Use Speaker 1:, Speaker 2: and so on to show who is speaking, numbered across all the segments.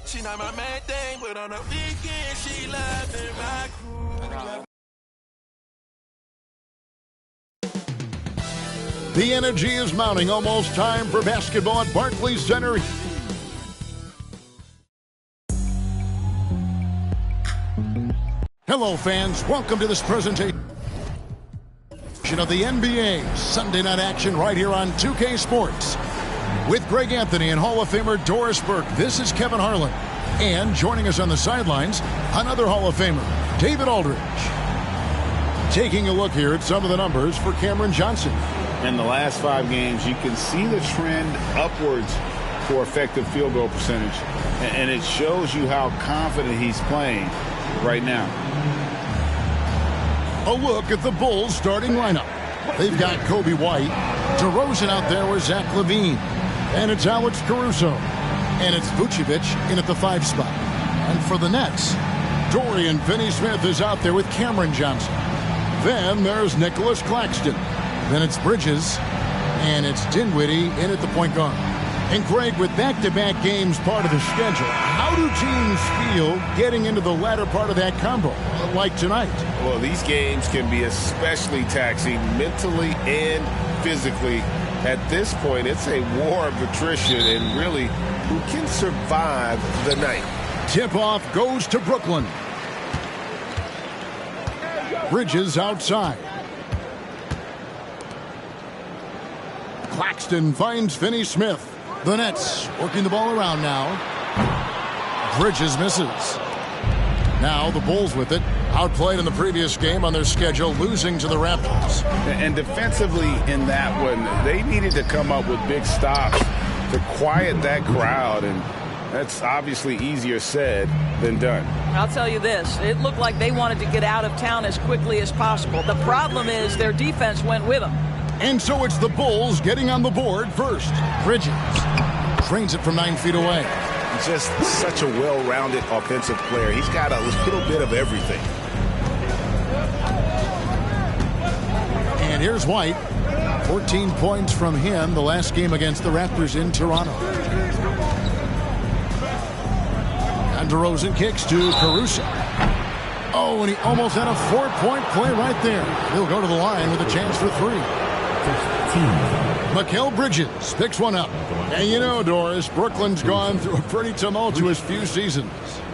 Speaker 1: She not my main thing, but on the weekend she loving my crew.
Speaker 2: The energy is mounting. Almost time for basketball at Barclays Center. Hello, fans. Welcome to this presentation of the NBA Sunday night action right here on 2K Sports. With Greg Anthony and Hall of Famer Doris Burke, this is Kevin Harlan. And joining us on the sidelines, another Hall of Famer, David Aldridge. Taking a look here at some of the numbers for Cameron Johnson.
Speaker 3: In the last 5 games, you can see the trend upwards for effective field goal percentage. And it shows you how confident he's playing right now.
Speaker 2: A look at the Bulls starting lineup. They've got Kobe White, DeRozan out there with Zach LaVine, and it's Alex Caruso, and it's Vucevic in at the 5 spot. And for the Nets, Dorian Finney-Smith is out there with Cameron Johnson. Then there's Nicholas Claxton. Then it's Bridges, and it's Dinwiddie in at the point guard. And Greg, with back-to-back games part of the schedule, how do teams feel getting into the latter part of that combo, like tonight?
Speaker 3: Well, these games can be especially taxing mentally and physically. At this point, it's a war of attrition, and really, who can survive the night?
Speaker 2: Tip-off goes to Brooklyn. Bridges outside. Claxton finds Finney-Smith. The Nets working the ball around now. Bridges misses. Now the Bulls with it. Outplayed in the previous game on their schedule, losing to the Raptors.
Speaker 3: And defensively in that one, they needed to come up with big stops to quiet that crowd, and that's obviously easier said than done.
Speaker 4: I'll tell you this, it looked like they wanted to get out of town as quickly as possible. The problem is their defense went with them.
Speaker 2: And so it's the Bulls getting on the board first. Bridges trains it from 9 feet away.
Speaker 5: He's just such a well-rounded offensive player. He's got a little bit of everything.
Speaker 2: And here's White. 14 points from him the last game against the Raptors in Toronto. And DeRozan kicks to Caruso. Oh, and he almost had a 4-point play right there. He'll go to the line with a chance for 3. Mikal Bridges picks one up. And you know, Doris, Brooklyn's gone through a pretty tumultuous few seasons.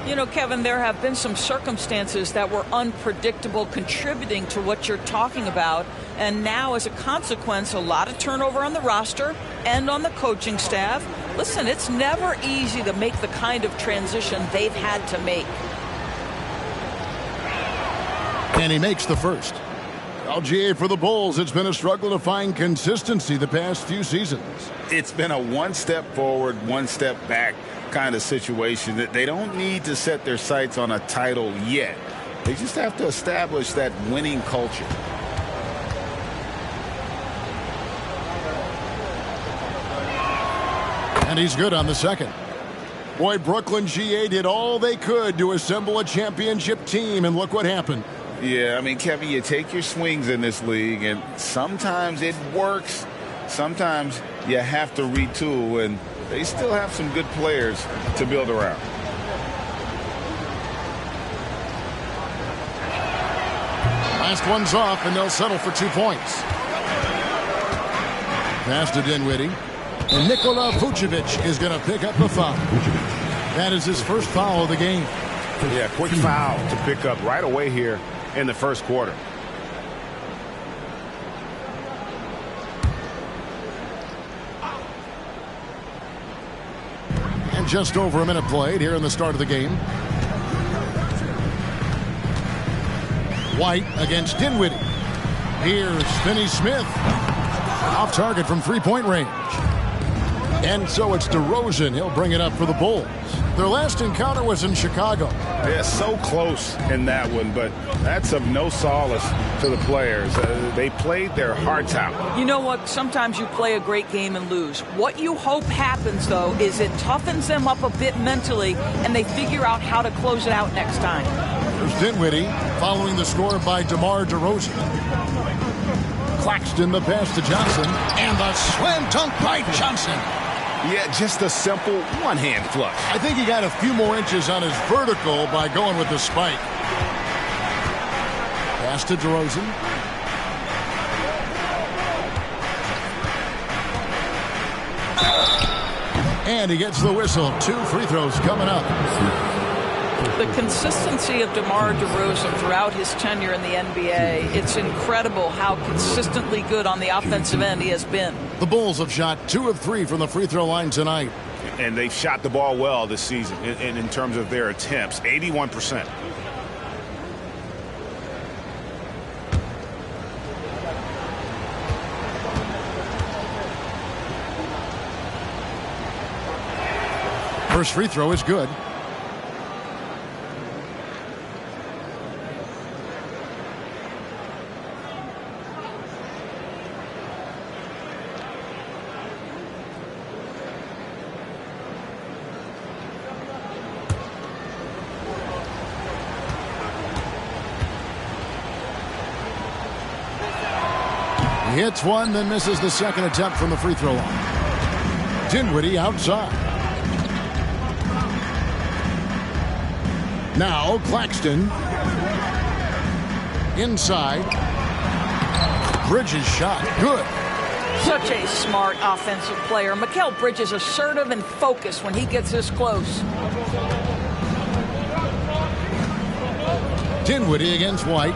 Speaker 4: You know, Kevin, there have been some circumstances that were unpredictable contributing to what you're talking about. And now, as a consequence, a lot of turnover on the roster and on the coaching staff. Listen, it's never easy to make the kind of transition they've had to make.
Speaker 2: And he makes the first. LGA for the Bulls, it's been a struggle to find consistency the past few seasons.
Speaker 3: It's been a one step forward, one step back kind of situation. That they don't need to set their sights on a title yet. They just have to establish that winning culture.
Speaker 2: And he's good on the second. Boy, Brooklyn GA did all they could to assemble a championship team, and look what happened.
Speaker 3: Yeah, I mean, Kevin, you take your swings in this league, and sometimes it works. Sometimes you have to retool, and they still have some good players to build around.
Speaker 2: Last one's off, and they'll settle for 2 points. Pass to Dinwiddie. And Nikola Vucevic is going to pick up the foul. That is his first foul of the game.
Speaker 5: Yeah, quick foul to pick up right away here in the first quarter.
Speaker 2: And just over a minute played here in the start of the game. White against Dinwiddie. Here's Finney-Smith. Off target from three-point range. And so it's DeRozan. He'll bring it up for the Bulls. Their last encounter was in Chicago.
Speaker 3: They're so close in that one, but that's of no solace to the players. They played their hearts out.
Speaker 4: You know what? Sometimes you play a great game and lose. What you hope happens, though, is it toughens them up a bit mentally, and they figure out how to close it out next time.
Speaker 2: There's Dinwiddie following the score by DeMar DeRozan. Claxton the pass to Johnson, and the slam dunk by Johnson.
Speaker 5: Yeah, just a simple one-hand flush.
Speaker 2: I think he got a few more inches on his vertical by going with the spike. Pass to DeRozan. And he gets the whistle. 2 free throws coming up.
Speaker 4: The consistency of DeMar DeRozan throughout his tenure in the NBA, it's incredible how consistently good on the offensive end he has been.
Speaker 2: The Bulls have shot 2 of 3 from the free throw line tonight.
Speaker 5: And they've shot the ball well this season in terms of their attempts, 81%.
Speaker 2: First free throw is good. He hits one, then misses the second attempt from the free throw line. Dinwiddie outside. Now Claxton. Inside. Bridges shot. Good.
Speaker 4: Such a smart offensive player. Mikal Bridges assertive and focused when he gets this close.
Speaker 2: Dinwiddie against White.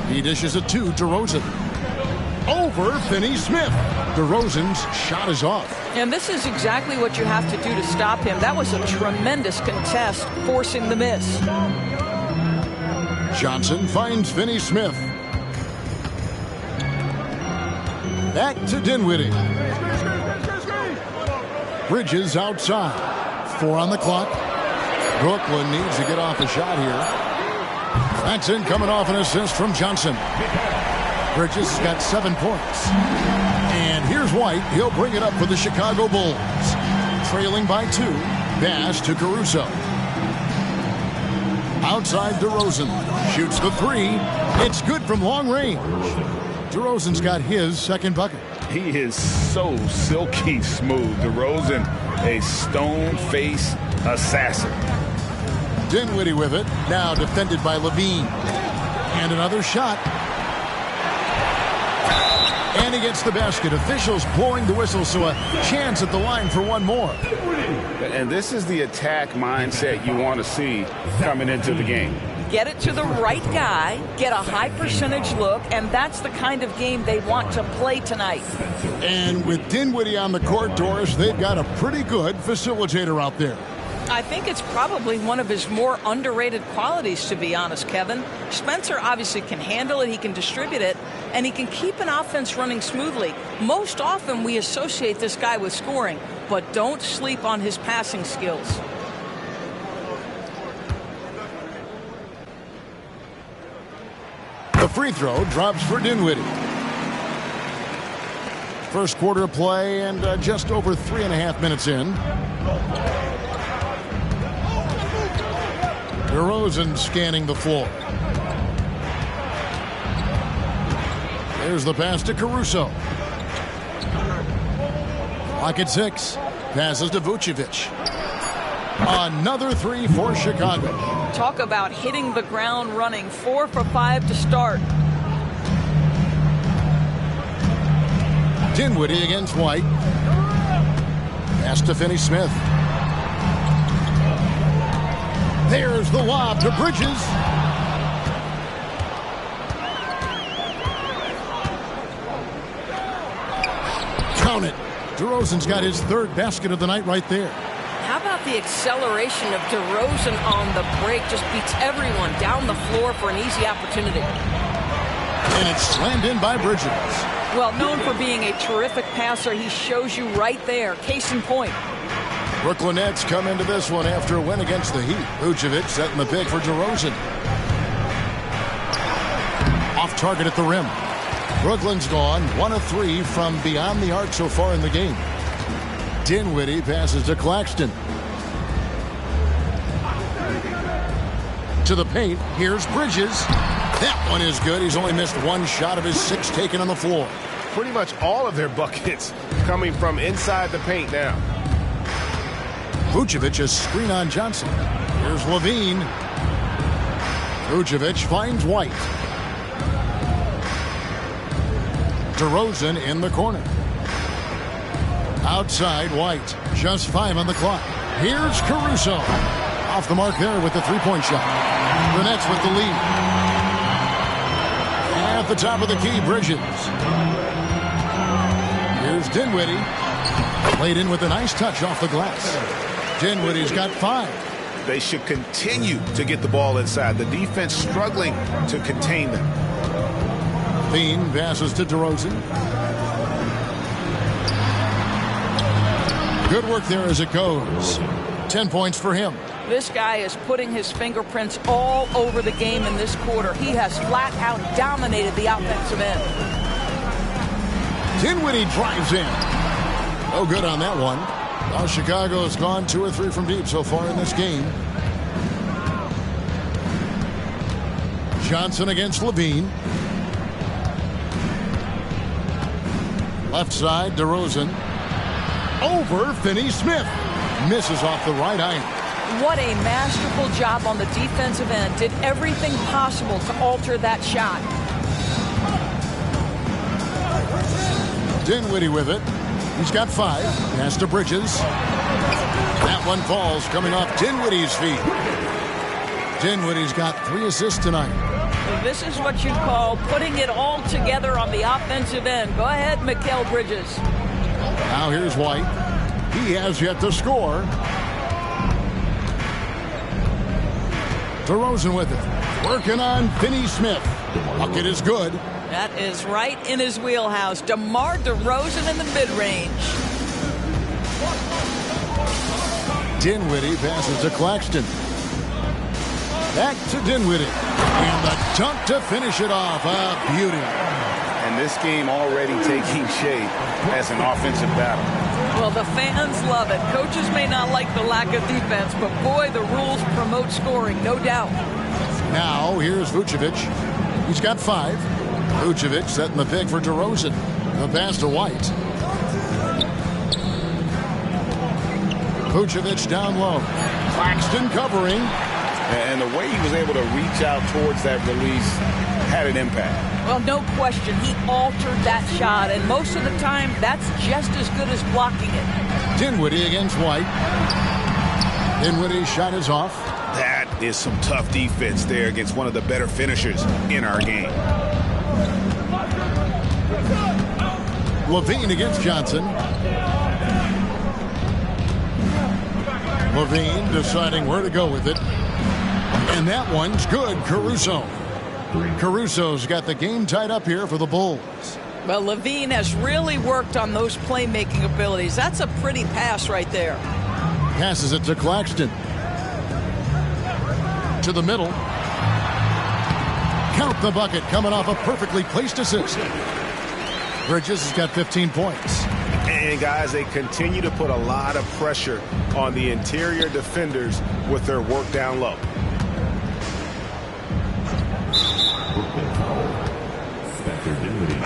Speaker 2: He dishes it to DeRozan. Over Finney-Smith. DeRozan's shot is off.
Speaker 4: And this is exactly what you have to do to stop him. That was a tremendous contest, forcing the miss.
Speaker 2: Johnson finds Finney-Smith. Back to Dinwiddie. Bridges outside. 4 on the clock. Brooklyn needs to get off a shot here. Claxton coming off an assist from Johnson. Bridges has got 7 points. And here's White. He'll bring it up for the Chicago Bulls. Trailing by 2. Pass to Caruso. Outside DeRozan. Shoots the 3. It's good from long range. DeRozan's got his second bucket.
Speaker 5: He is so silky smooth. DeRozan, a stone-faced assassin.
Speaker 2: Dinwiddie with it. Now defended by LIVEE. And another shot. And he gets the basket. Officials blowing the whistle, so a chance at the line for one more.
Speaker 5: And this is the attack mindset you want to see coming into the game.
Speaker 4: Get it to the right guy, get a high percentage look, and that's the kind of game they want to play tonight.
Speaker 2: And with Dinwiddie on the court, Doris, they've got a pretty good facilitator out there.
Speaker 4: I think it's probably one of his more underrated qualities, to be honest, Kevin. Spencer obviously can handle it, he can distribute it, and he can keep an offense running smoothly. Most often we associate this guy with scoring, but don't sleep on his passing skills.
Speaker 2: The free throw drops for Dinwiddie. First quarter of play and just over 3.5 minutes in. DeRozan scanning the floor. There's the pass to Caruso. Clock at 6. Passes to Vucevic. Another 3 for Chicago.
Speaker 4: Talk about hitting the ground running. 4 for 5 to start.
Speaker 2: Dinwiddie against White. Pass to Finney-Smith. There's the lob to Bridges. Count it. DeRozan's got his 3rd basket of the night right there.
Speaker 4: How about the acceleration of DeRozan on the break? Just beats everyone down the floor for an easy opportunity.
Speaker 2: And it's slammed in by Bridges.
Speaker 4: Well, known for being a terrific passer, he shows you right there. Case in point.
Speaker 2: Brooklyn Nets come into this one after a win against the Heat. Vucevic setting the pick for DeRozan. Off target at the rim. Brooklyn's gone 1 of 3 from beyond the arc so far in the game. Dinwiddie passes to Claxton. To the paint. Here's Bridges. That one is good. He's only missed 1 shot of his 6 taken on the floor.
Speaker 3: Pretty much all of their buckets coming from inside the paint now.
Speaker 2: Vucevic a screen on Johnson. Here's LIVEE. Vucevic finds White. DeRozan in the corner. Outside White. Just 5 on the clock. Here's Caruso. Off the mark there with the three-point shot. The Nets with the lead. At the top of the key, Bridges. Here's Dinwiddie. Played in with a nice touch off the glass. Dinwiddie's got 5.
Speaker 3: They should continue to get the ball inside. The defense struggling to contain them.
Speaker 2: LIVEE passes to DeRozan. Good work there as it goes. 10 points for him.
Speaker 4: This guy is putting his fingerprints all over the game in this quarter. He has flat out dominated the offensive end.
Speaker 2: Dinwiddie drives in. No good on that one. Well, Chicago has gone 2 or 3 from deep so far in this game. Johnson against LIVEE. Left side, DeRozan. Over Finney-Smith. Misses off the right iron.
Speaker 4: What a masterful job on the defensive end. Did everything possible to alter that shot.
Speaker 2: Dinwiddie with it. He's got 5. Pass to Bridges. That one falls coming off Dinwiddie's feet. Dinwiddie's got 3 assists tonight.
Speaker 4: This is what you call putting it all together on the offensive end. Go ahead, Mikal Bridges.
Speaker 2: Now here's White. He has yet to score. DeRozan with it. Working on Finney-Smith. Bucket is good.
Speaker 4: That is right in his wheelhouse. DeMar DeRozan in the mid-range.
Speaker 2: Dinwiddie passes to Claxton. Back to Dinwiddie. And the dunk to finish it off. A beauty.
Speaker 5: And this game already taking shape as an offensive battle.
Speaker 4: Well, the fans love it. Coaches may not like the lack of defense, but boy, the rules promote scoring, no doubt.
Speaker 2: Now, here's Vucevic. He's got 5. Vucevic setting the pick for DeRozan. The pass to White. Vucevic down low. Claxton covering.
Speaker 3: And the way he was able to reach out towards that release had an impact.
Speaker 4: Well, no question. He altered that shot, and most of the time, that's just as good as blocking it.
Speaker 2: Dinwiddie against White. Dinwiddie's shot is off.
Speaker 3: That is some tough defense there against one of the better finishers in our game.
Speaker 2: LIVEE against Johnson. LIVEE deciding where to go with it. And that one's good. Caruso. Caruso's got the game tied up here for the Bulls.
Speaker 4: Well, LIVEE has really worked on those playmaking abilities. That's a pretty pass right there.
Speaker 2: Passes it to Claxton. To the middle. Count the bucket coming off a perfectly placed assist. Bridges has got 15 points.
Speaker 3: And guys, they continue to put a lot of pressure on the interior defenders with their work down low.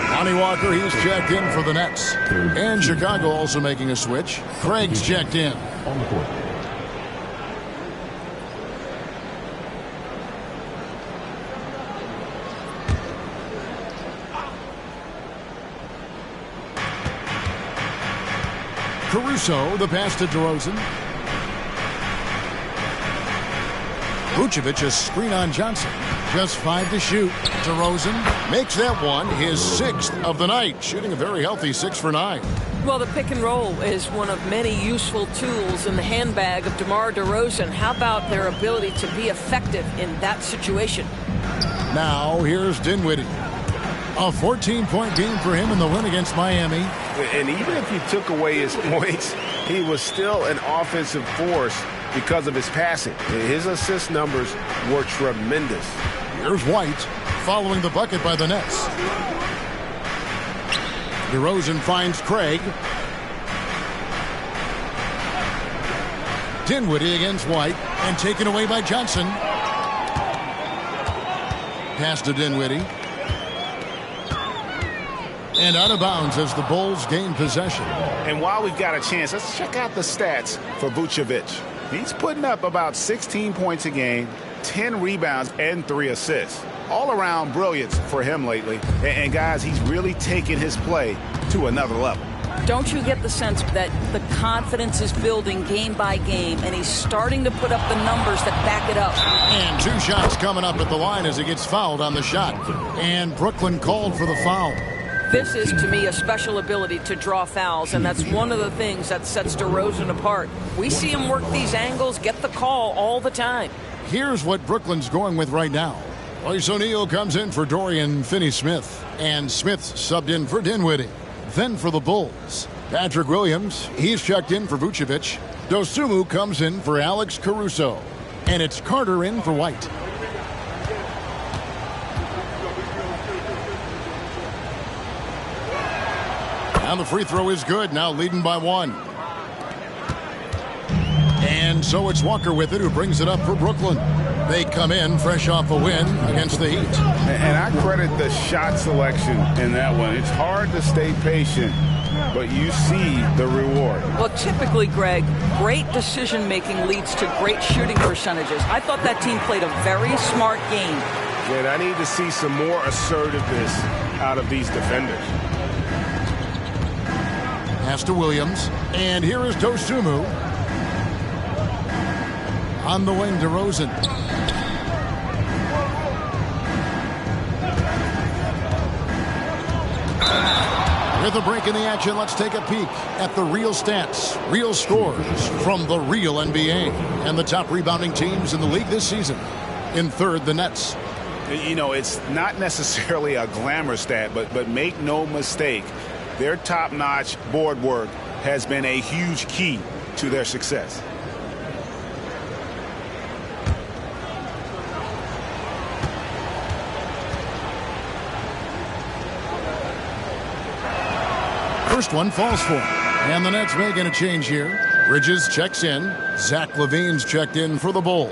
Speaker 2: Lonnie Walker, he's checked in for the Nets. And Chicago also making a switch. Craig's checked in.
Speaker 6: On the court.
Speaker 2: Caruso, the pass to DeRozan. Vucevic a screen on Johnson. Just 5 to shoot. DeRozan makes that one his 6th of the night, shooting a very healthy 6 for 9.
Speaker 4: Well, the pick and roll is one of many useful tools in the handbag of DeMar DeRozan. How about their ability to be effective in that situation?
Speaker 2: Now, here's Dinwiddie. A 14-point game for him in the win against Miami.
Speaker 3: And even if you took away his points, he was still an offensive force because of his passing. His assist numbers were tremendous.
Speaker 2: Here's White following the bucket by the Nets. DeRozan finds Craig. Dinwiddie against White and taken away by Johnson. Pass to Dinwiddie. And out of bounds as the Bulls gain possession.
Speaker 5: And while we've got a chance, let's check out the stats for Vucevic. He's putting up about 16 points a game, 10 rebounds, and 3 assists. All around brilliance for him lately. And guys, he's really taken his play to another level.
Speaker 4: Don't you get the sense that the confidence is building game by game, and he's starting to put up the numbers that back it up?
Speaker 2: And 2 shots coming up at the line as he gets fouled on the shot. And Brooklyn called for the foul.
Speaker 4: This is, to me, a special ability to draw fouls, and that's one of the things that sets DeRozan apart. We see him work these angles, get the call all the time.
Speaker 2: Here's what Brooklyn's going with right now. Royce O'Neal comes in for Dorian Finney-Smith, and Smith's subbed in for Dinwiddie. Then for the Bulls, Patrick Williams, he's checked in for Vucevic. Dosunmu comes in for Alex Caruso. And it's Carter in for White. And the free throw is good, now leading by 1. And so it's Walker with it, who brings it up for Brooklyn. They come in fresh off a win against the Heat.
Speaker 5: And I credit the shot selection in that one. It's hard to stay patient, but you see the reward.
Speaker 4: Well, typically, Greg, great decision-making leads to great shooting percentages. I thought that team played a very smart game.
Speaker 3: And I need to see some more assertiveness out of these defenders.
Speaker 2: Pass to Williams. And here is Dosunmu. On the wing, DeRozan. With a break in the action, let's take a peek at the real stats, real scores from the real NBA. And the top rebounding teams in the league this season. In third, the Nets.
Speaker 5: You know, it's not necessarily a glamour stat, but make no mistake, their top-notch board work has been a huge key to their success.
Speaker 2: First one falls for him. And the Nets making a change here. Bridges checks in. Zach LaVine's checked in for the Bulls.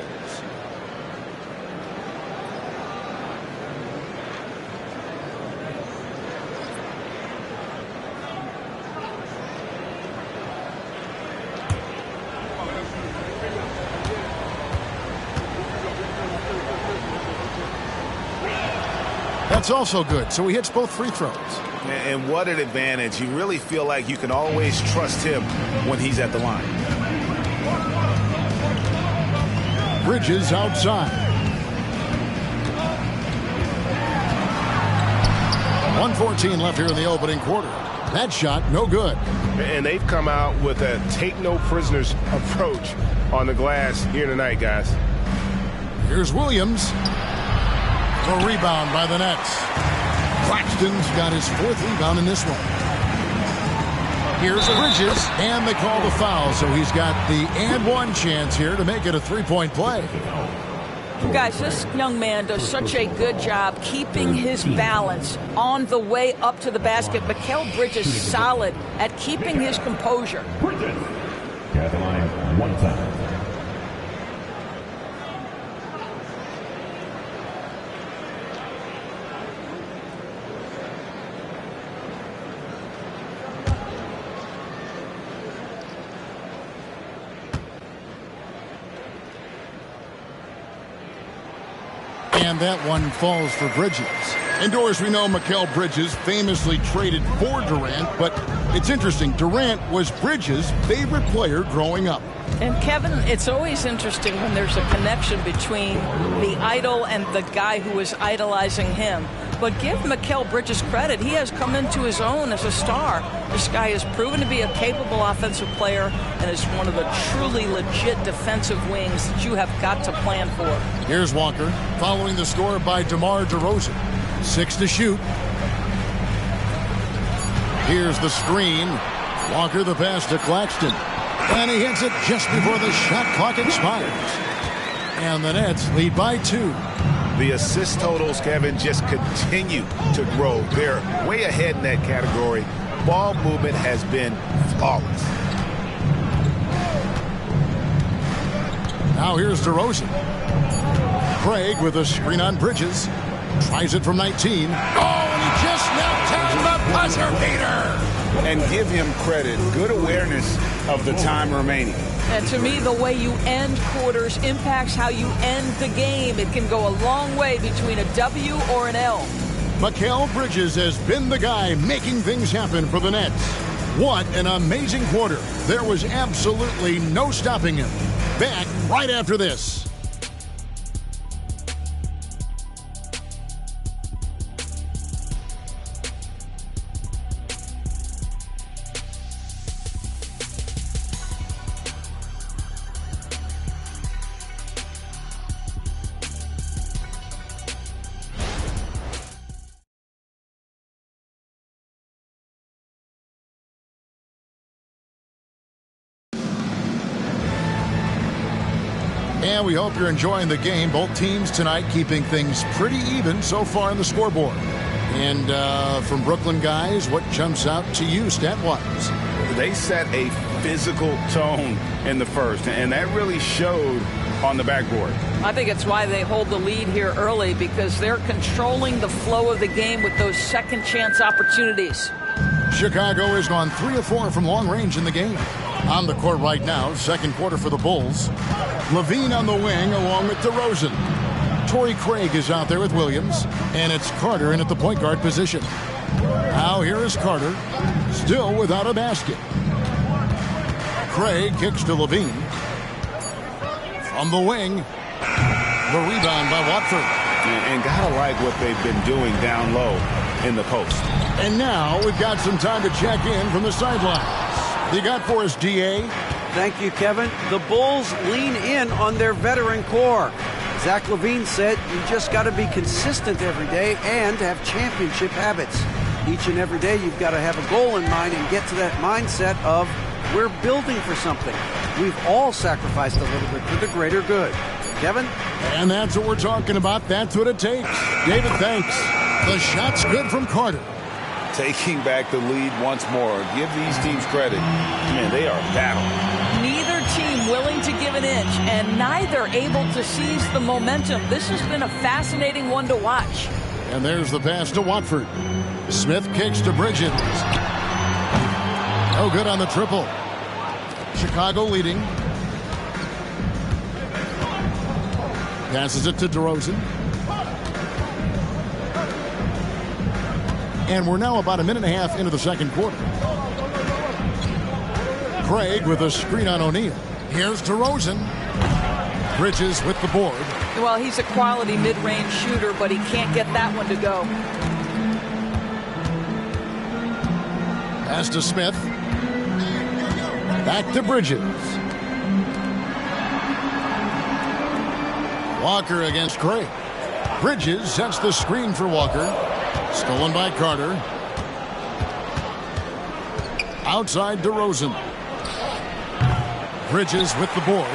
Speaker 2: That's also good, so he hits both free throws.
Speaker 5: And what an advantage. You really feel like you can always trust him when he's at the line.
Speaker 2: Bridges outside. 1:14 left here in the opening quarter. That shot, no good.
Speaker 3: And they've come out with a take-no-prisoners approach on the glass here tonight, guys.
Speaker 2: Here's Williams. The rebound by the Nets. Claxton's got his 4th rebound in this one. Here's Bridges, and they call the foul, so he's got the and one chance here to make it a 3-point play.
Speaker 4: Guys, this young man does such a good job keeping his balance on the way up to the basket. Mikal Bridges solid at keeping his composure.
Speaker 6: Bridges, at the line, 1 foul.
Speaker 2: And that one falls for Bridges. Indoors, we know Mikal Bridges famously traded for Durant, but it's interesting. Durant was Bridges' favorite player growing up.
Speaker 4: And Kevin, it's always interesting when there's a connection between the idol and the guy who is idolizing him. But give Mikal Bridges credit. He has come into his own as a star. This guy has proven to be a capable offensive player and is one of the truly legit defensive wings that you have got to plan for.
Speaker 2: Here's Walker following the score by DeMar DeRozan. 6 to shoot. Here's the screen. Walker the pass to Claxton. And he hits it just before the shot clock expires. And the Nets lead by 2.
Speaker 3: The assist totals, Kevin, just continue to grow. They're way ahead in that category. Ball movement has been flawless.
Speaker 2: Now here's DeRozan. Craig with a screen on Bridges. Tries it from 19. Oh, and he just knocked down the buzzer beater.
Speaker 5: and give him credit. Good awareness of the time remaining.
Speaker 4: And to me, the way you end quarters impacts how you end the game. It can go a long way between a W or an L.
Speaker 2: Mikal Bridges has been the guy making things happen for the Nets. What an amazing quarter. There was absolutely no stopping him. Back right after this. And we hope you're enjoying the game. Both teams tonight keeping things pretty even so far on the scoreboard. And from Brooklyn guys, what jumps out to you stat-wise?
Speaker 5: They set a physical tone in the first, and that really showed on the backboard.
Speaker 4: I think it's why they hold the lead here early, because they're controlling the flow of the game with those second chance opportunities.
Speaker 2: Chicago has gone 3 of 4 from long range in the game. On the court right now, second quarter for the Bulls. LIVEE on the wing along with DeRozan. Torrey Craig is out there with Williams, and it's Carter in at the point guard position. Now here is Carter, still without a basket. Craig kicks to LIVEE. From the wing, the rebound by Watford.
Speaker 5: And gotta like what they've been doing down low in the post.
Speaker 2: And now we've got some time to check in from the sidelines. You got for us, DA?
Speaker 7: Thank you, Kevin. The Bulls lean in on their veteran core. Zach LaVine said you just got to be consistent every day and have championship habits. Each and every day you've got to have a goal in mind and get to that mindset of we're building for something. We've all sacrificed a little bit for the greater good. Kevin?
Speaker 2: And that's what we're talking about. That's what it takes. David, thanks. The shot's good from Carter.
Speaker 5: Taking back the lead once more. Give these teams credit. Man, they are battling.
Speaker 4: Neither team willing to give an inch, and neither able to seize the momentum. This has been a fascinating one to watch.
Speaker 2: And there's the pass to Watford. Smith kicks to Bridges. No good on the triple. Chicago leading. Passes it to DeRozan. And we're now about a minute and a half into the second quarter. Craig with a screen on O'Neal. Here's DeRozan. Bridges with the board.
Speaker 4: Well, he's a quality mid-range shooter, but he can't get that one to go.
Speaker 2: Pass to Smith. Back to Bridges. Walker against Craig. Bridges sets the screen for Walker. Stolen by Carter. Outside DeRozan. Bridges with the board.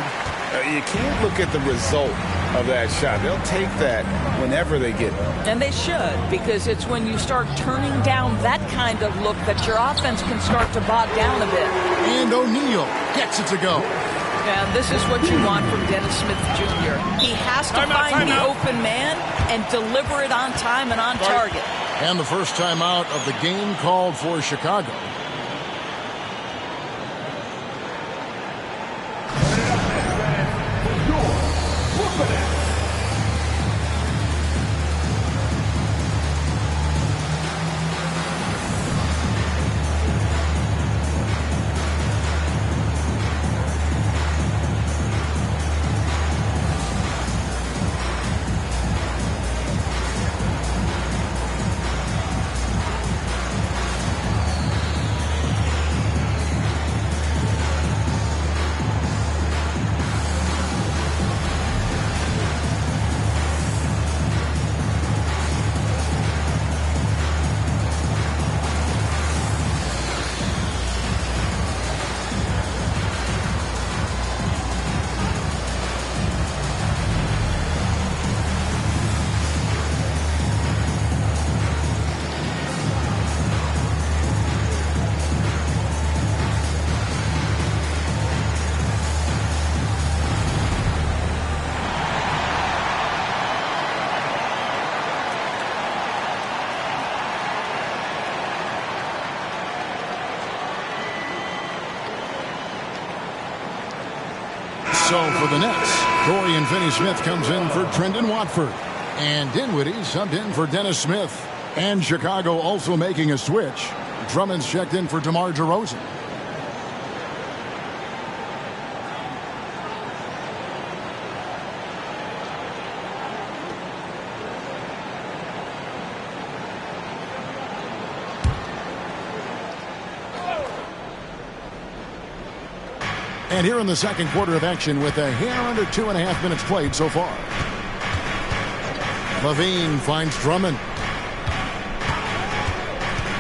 Speaker 5: You can't look at the result of that shot. They'll take that whenever they get it.
Speaker 4: And they should, because it's when you start turning down that kind of look that your offense can start to bog down a bit.
Speaker 2: And O'Neal gets it to go.
Speaker 4: And this is what you want from Dennis Smith Jr. He has to find the open man and deliver it on time and on target.
Speaker 2: And the first time out of the game called for Chicago. So for the Nets, Dorian Finney-Smith comes in for Trendon Watford. And Dinwiddie subbed in for Dennis Smith. And Chicago also making a switch. Drummond's checked in for DeMar DeRozan. And here in the second quarter of action with a hair under 2.5 minutes played so far. LIVEE finds Drummond.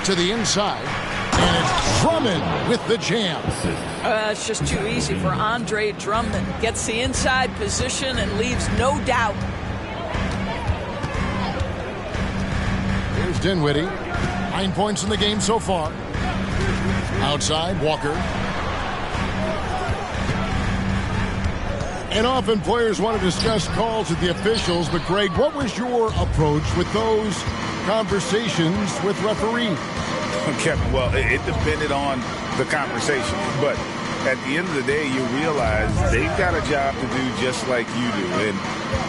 Speaker 2: To the inside. And it's Drummond with the jam.
Speaker 4: It's just too easy for Andre Drummond. Gets the inside position and leaves no doubt.
Speaker 2: Here's Dinwiddie. 9 points in the game so far. Outside, Walker. And often players want to discuss calls with the officials, but Greg, what was your approach with those conversations with referees?
Speaker 5: Okay, well, it depended on the conversation, but at the end of the day, you realize they've got a job to do just like you do, and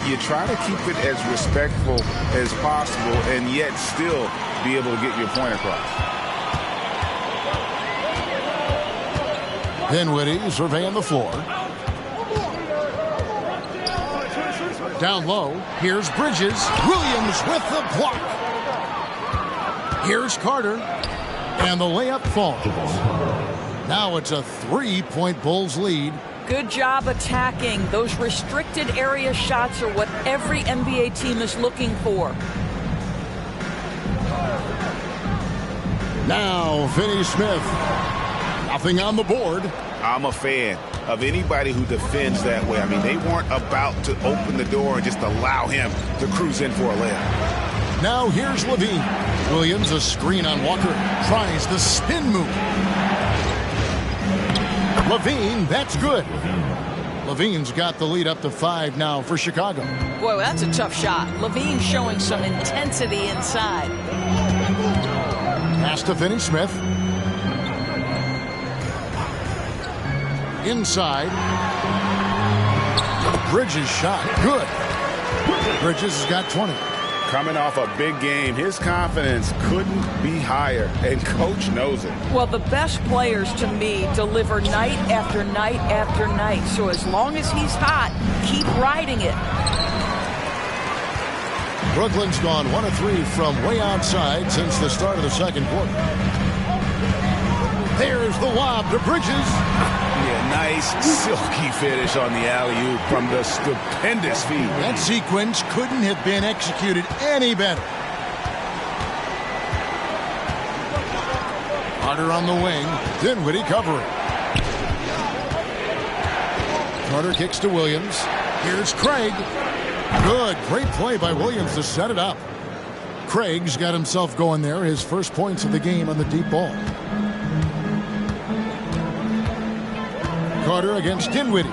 Speaker 5: you try to keep it as respectful as possible and yet still be able to get your point across.
Speaker 2: Dinwiddie surveying the floor. Down low, here's Bridges. Williams with the block. Here's Carter. And the layup falls. Now it's a 3-point Bulls lead.
Speaker 4: Good job attacking. Those restricted area shots are what every NBA team is looking for.
Speaker 2: Now Finney-Smith. Nothing on the board.
Speaker 5: I'm a fan of anybody who defends that way. I mean, they weren't about to open the door and just allow him to cruise in for a layup.
Speaker 2: Now here's LIVEE. Williams, a screen on Walker. Tries the spin move. LIVEE, that's good. LIVEE's got the lead up to 5 now for Chicago.
Speaker 4: Boy, that's a tough shot. LIVEE showing some intensity inside.
Speaker 2: Pass to Finney-Smith. Inside. Bridges shot. Good. Bridges has got 20.
Speaker 5: Coming off a big game, his confidence couldn't be higher, and coach knows it.
Speaker 4: Well, the best players to me deliver night after night after night. So as long as he's hot, keep riding it.
Speaker 2: Brooklyn's gone 1 of 3 from way outside since the start of the second quarter. There's the lob to Bridges.
Speaker 5: Yeah, nice silky finish on the alley-oop from the stupendous feed.
Speaker 2: That sequence couldn't have been executed any better. Carter on the wing. Dinwiddie covering. Carter kicks to Williams. Here's Craig. Good. Great play by Williams to set it up. Craig's got himself going there. His first points of the game on the deep ball. Carter against Dinwiddie.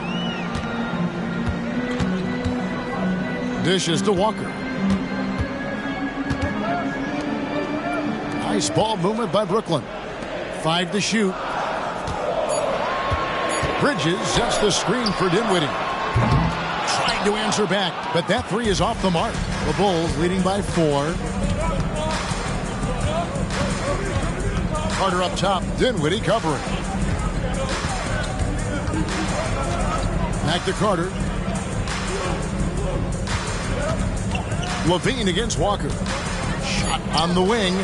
Speaker 2: Dishes to Walker. Nice ball movement by Brooklyn. 5 to shoot. Bridges sets the screen for Dinwiddie. Trying to answer back, but that 3 is off the mark. The Bulls leading by 4. Carter up top. Dinwiddie covering. Back to Carter. LIVEE against Walker. Shot on the wing.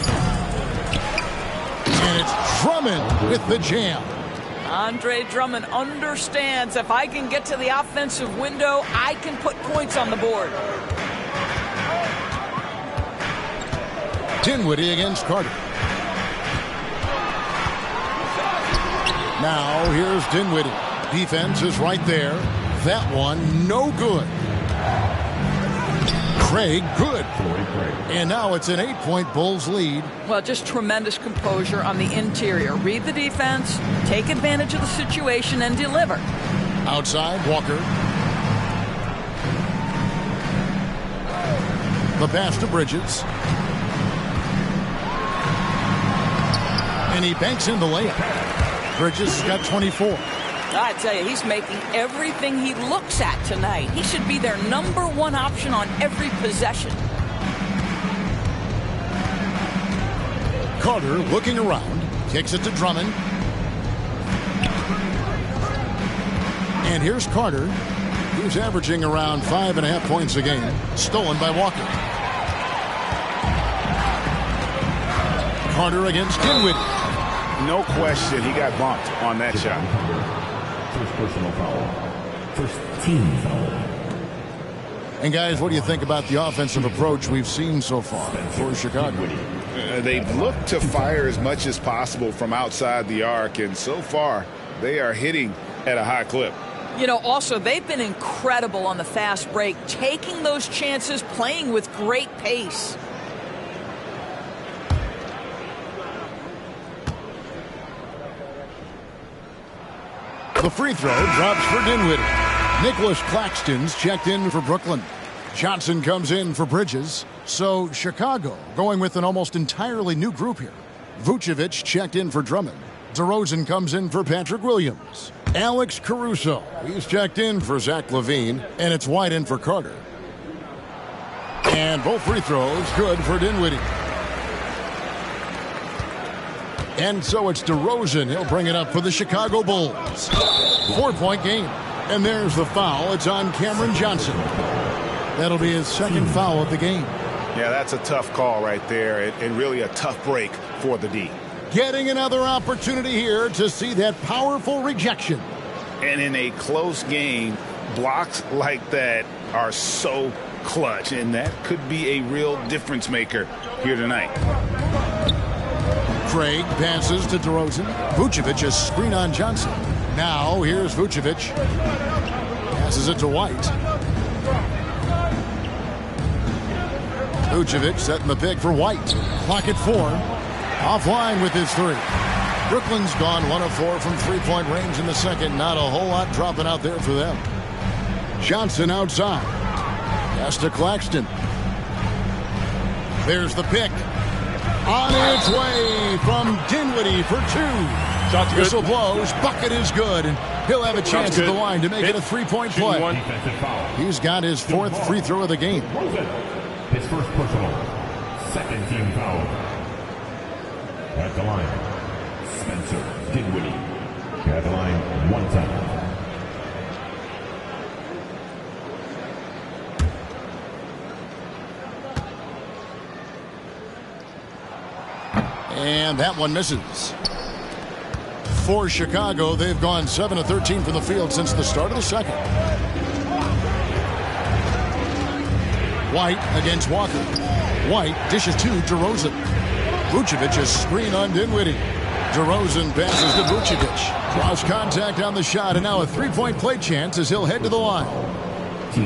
Speaker 2: And it's Drummond with the jam.
Speaker 4: Andre Drummond understands if I can get to the offensive window, I can put points on the board.
Speaker 2: Dinwiddie against Carter. Now here's Dinwiddie. Defense is right there. That one, no good. Craig, good. And now it's an 8-point Bulls lead.
Speaker 4: Well, just tremendous composure on the interior. Read the defense, take advantage of the situation, and deliver.
Speaker 2: Outside, Walker. The pass to Bridges. And he banks in the layup. Bridges has got 24.
Speaker 4: I tell you, he's making everything he looks at tonight. He should be their #1 option on every possession.
Speaker 2: Carter looking around, kicks it to Drummond. And here's Carter. He's averaging around 5.5 points a game. Stolen by Walker. Carter against Dinwiddie.
Speaker 5: No question, he got bumped on that shot.
Speaker 6: First personal foul. First team foul.
Speaker 2: And guys, what do you think about the offensive approach we've seen so far for Chicago?
Speaker 5: They've looked to fire as much as possible from outside the arc, and so far they are hitting at a high clip.
Speaker 4: You know, also, they've been incredible on the fast break, taking those chances, playing with great pace.
Speaker 2: The free throw drops for Dinwiddie. Nicholas Claxton's checked in for Brooklyn. Johnson comes in for Bridges. So Chicago going with an almost entirely new group here. Vucevic checked in for Drummond. DeRozan comes in for Patrick Williams. Alex Caruso, he's checked in for Zach LaVine, and it's White in for Carter. And both free throws good for Dinwiddie. And so it's DeRozan. He'll bring it up for the Chicago Bulls. 4-point game. And there's the foul. It's on Cameron Johnson. That'll be his second foul of the game.
Speaker 5: Yeah, that's a tough call right there, and really a tough break for the D.
Speaker 2: Getting another opportunity here to see that powerful rejection.
Speaker 5: And in a close game, blocks like that are so clutch, and that could be a real difference maker here tonight.
Speaker 2: Craig passes to DeRozan. Vucevic a screen on Johnson. Now here's Vucevic. Passes it to White. Vucevic setting the pick for White. Clock at 4. Offline with his 3. Brooklyn's gone 1 of 4 from three-point range in the second. Not a whole lot dropping out there for them. Johnson outside. Pass to Claxton. There's the pick. On its way from Dinwiddie for 2.
Speaker 3: Shot's good.
Speaker 2: Whistle blows. Bucket is good. And he'll have a chance at the line to make it a 3-point play. He's got his 4th free throw of the game.
Speaker 6: His first personal. Second team foul. At the line, Spencer Dinwiddie. At the line, 1 time.
Speaker 2: And that one misses. For Chicago, they've gone 7 of 13 from the field since the start of the second. White against Walker. White dishes to DeRozan. Vucevic a screen on Dinwiddie. DeRozan passes to Vucevic. Cross contact on the shot, and now a 3-point play chance as he'll head to the line.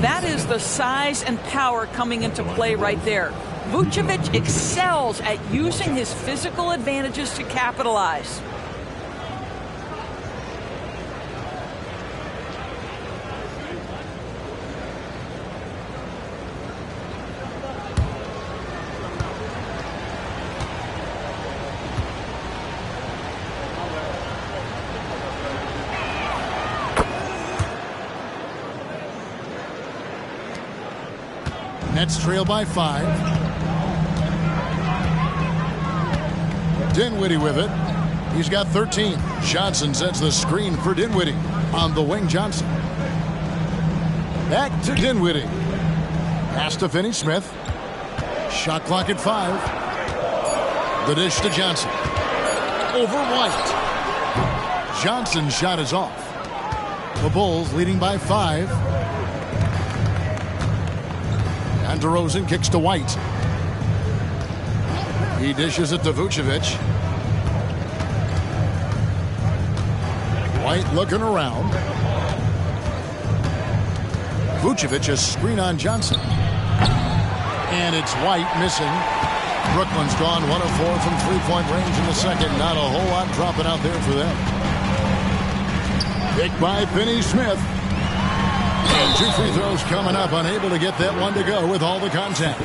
Speaker 4: That is the size and power coming into play right there. Vucevic excels at using his physical advantages to capitalize.
Speaker 2: Nets trail by 5. Dinwiddie with it. He's got 13. Johnson sets the screen for Dinwiddie. On the wing, Johnson. Back to Dinwiddie. Pass to Finney-Smith. Shot clock at 5. The dish to Johnson. Over White. Johnson's shot is off. The Bulls leading by 5. And DeRozan kicks to White. He dishes it to Vucevic. White looking around. Vucevic a screen on Johnson. And it's White missing. Brooklyn's gone 1 of 4 from three-point range in the second. Not a whole lot dropping out there for them. Picked by Finney-Smith. And 2 free throws coming up, unable to get that one to go with all the contact.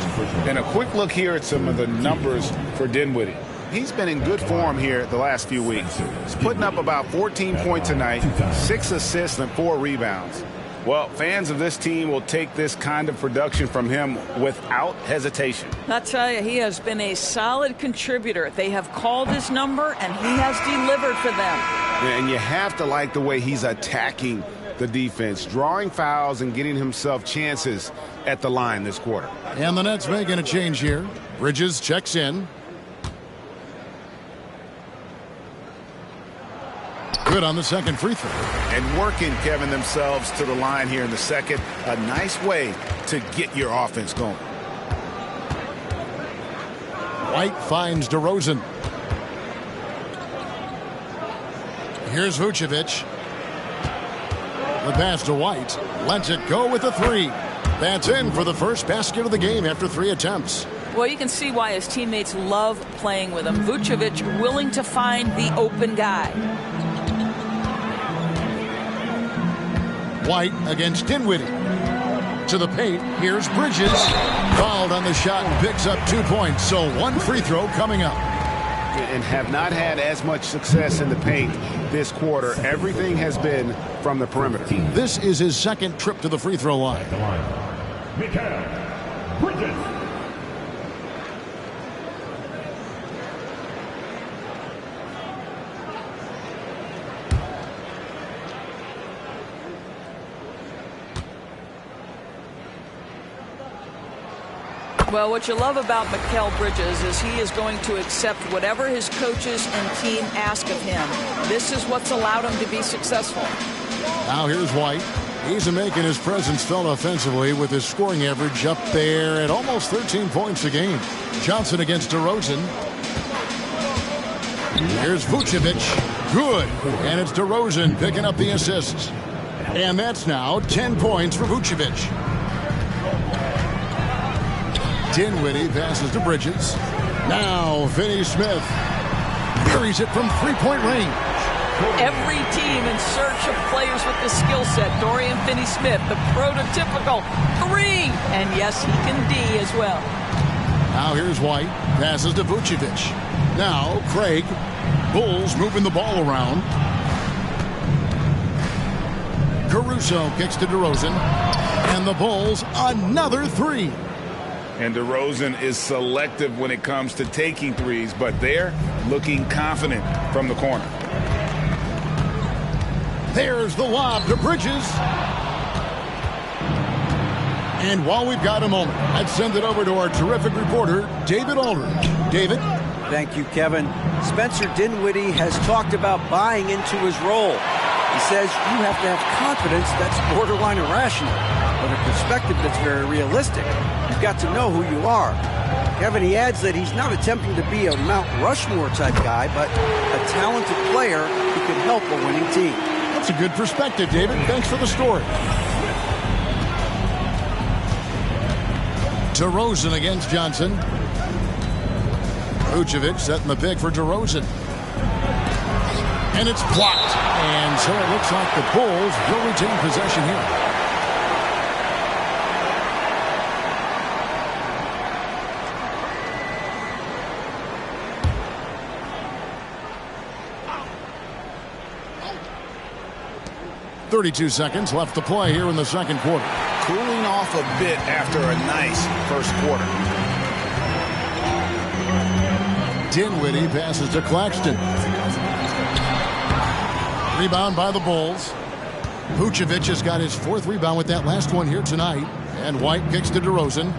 Speaker 5: And a quick look here at some of the numbers for Dinwiddie. he's been in good form here the last few weeks. He's putting up about 14 points a night, 6 assists and 4 rebounds. Well, fans of this team will take this kind of production from him without hesitation.
Speaker 4: I'll tell you, he has been a solid contributor. They have called his number, and he has delivered for them.
Speaker 5: And you have to like the way he's attacking the defense, drawing fouls and getting himself chances at the line this quarter.
Speaker 2: And the Nets making a change here. Bridges checks in. Good on the second free throw.
Speaker 5: And working, Kevin, themselves to the line here in the second. A nice way to get your offense going.
Speaker 2: White finds DeRozan. Here's Vucevic. The pass to White. Lets it go with a 3. That's in for the first basket of the game after 3 attempts.
Speaker 4: Well, you can see why his teammates love playing with him. Vucevic willing to find the open guy.
Speaker 2: White against Dinwiddie. To the paint. Here's Bridges. Fouled on the shot and picks up 2 points. So 1 free throw coming up.
Speaker 5: And have not had as much success in the paint this quarter. Everything has been from the perimeter.
Speaker 2: This is his second trip to the free throw line.
Speaker 6: At the line, Mikal Bridges.
Speaker 4: Well, what you love about Mikal Bridges is he is going to accept whatever his coaches and team ask of him. This is what's allowed him to be successful.
Speaker 2: Now here's White. He's making his presence felt offensively with his scoring average up there at almost 13 points a game. Johnson against DeRozan. Here's Vucevic. Good. And it's DeRozan picking up the assists. And that's now 10 points for Vucevic. Dinwiddie passes to Bridges. Now Finney-Smith buries it from three-point range.
Speaker 4: Every team in search of players with the skill set. Dorian Finney-Smith, the prototypical 3. And yes, he can D as well.
Speaker 2: Now here's White. Passes to Vucevic. Now Craig. Bulls moving the ball around. Caruso kicks to DeRozan. And the Bulls another 3.
Speaker 5: And DeRozan is selective when it comes to taking threes, but they're looking confident from the corner.
Speaker 2: There's the lob to Bridges. And while we've got a moment, I'd send it over to our terrific reporter, David Aldridge. David?
Speaker 7: Thank you, Kevin. Spencer Dinwiddie has talked about buying into his role. He says you have to have confidence that's borderline irrational, but a perspective that's very realistic. You've got to know who you are. Kevin, he adds that he's not attempting to be a Mount Rushmore type guy, but a talented player who can help a winning team.
Speaker 2: That's a good perspective, David. Thanks for the story. DeRozan against Johnson. Vucevic setting the pick for DeRozan. And it's blocked. And so it looks like the Bulls will retain possession here. .32 seconds left to play here in the second quarter.
Speaker 5: Cooling off a bit after a nice first quarter.
Speaker 2: Dinwiddie passes to Claxton. Rebound by the Bulls. Vucevic has got his 4th rebound with that last one here tonight. And White kicks to DeRozan.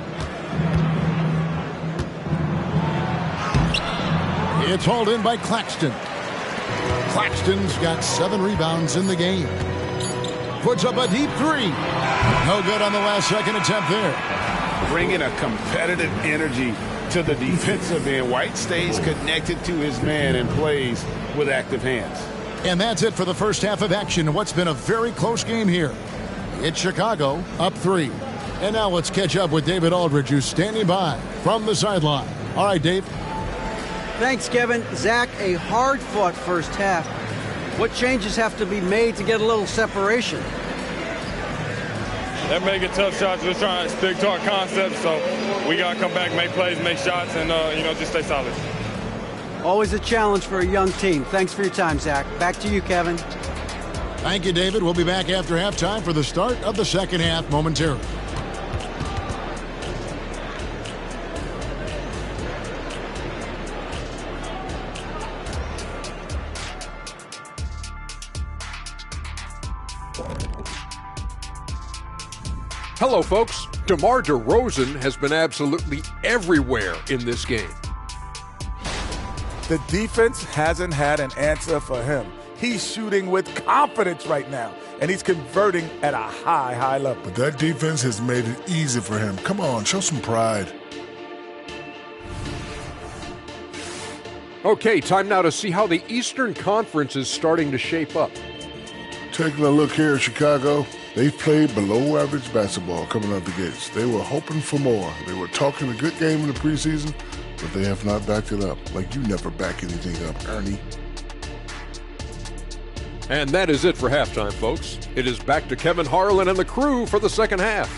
Speaker 2: It's hauled in by Claxton. Claxton's got 7 rebounds in the game. Puts up a deep 3. No good on the last second attempt there.
Speaker 5: Bringing a competitive energy to the defensive end. White stays connected to his man and plays with active hands.
Speaker 2: And that's it for the first half of action in what's been a very close game here. It's Chicago up 3. And now let's catch up with David Aldridge, who's standing by from the sideline. All right, Dave.
Speaker 7: Thanks, Kevin. Zach, a hard-fought first half. What changes have to be made to get a little separation?
Speaker 8: They're making tough shots. We're trying to stick to our concept, so we got to come back, make plays, make shots, and, just stay solid.
Speaker 7: Always a challenge for a young team. Thanks for your time, Zach. Back to you, Kevin.
Speaker 2: Thank you, David. We'll be back after halftime for the start of the second half momentarily.
Speaker 9: Hello, folks. DeMar DeRozan has been absolutely everywhere in this game.
Speaker 10: The defense hasn't had an answer for him. He's shooting with confidence right now, and he's converting at a high level.
Speaker 11: But that defense has made it easy for him. Come on, show some pride.
Speaker 9: Okay, time now to see how the Eastern Conference is starting to shape up.
Speaker 11: Taking a look here at Chicago, they've played below average basketball coming out the gates. They were hoping for more. They were talking a good game in the preseason, but they have not backed it up. Like you never back anything up, Ernie.
Speaker 9: And that is it for halftime, folks. It is back to Kevin Harlan and the crew for the second half.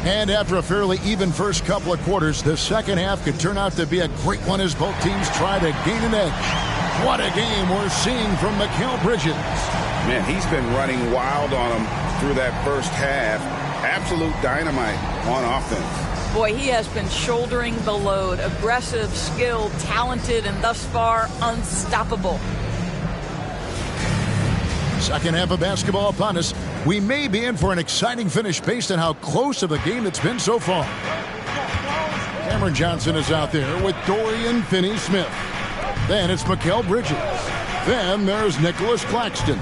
Speaker 2: And after a fairly even first couple of quarters, the second half could turn out to be a great one as both teams try to gain an edge. What a game we're seeing from Mikal Bridges.
Speaker 5: Man, he's been running wild on him through that first half. Absolute dynamite on offense.
Speaker 4: Boy, he has been shouldering the load. Aggressive, skilled, talented, and thus far unstoppable.
Speaker 2: Second half of basketball upon us. We may be in for an exciting finish based on how close of a game it's been so far. Cameron Johnson is out there with Dorian Finney-Smith. Then it's Mikal Bridges. Then there's Nicholas Claxton.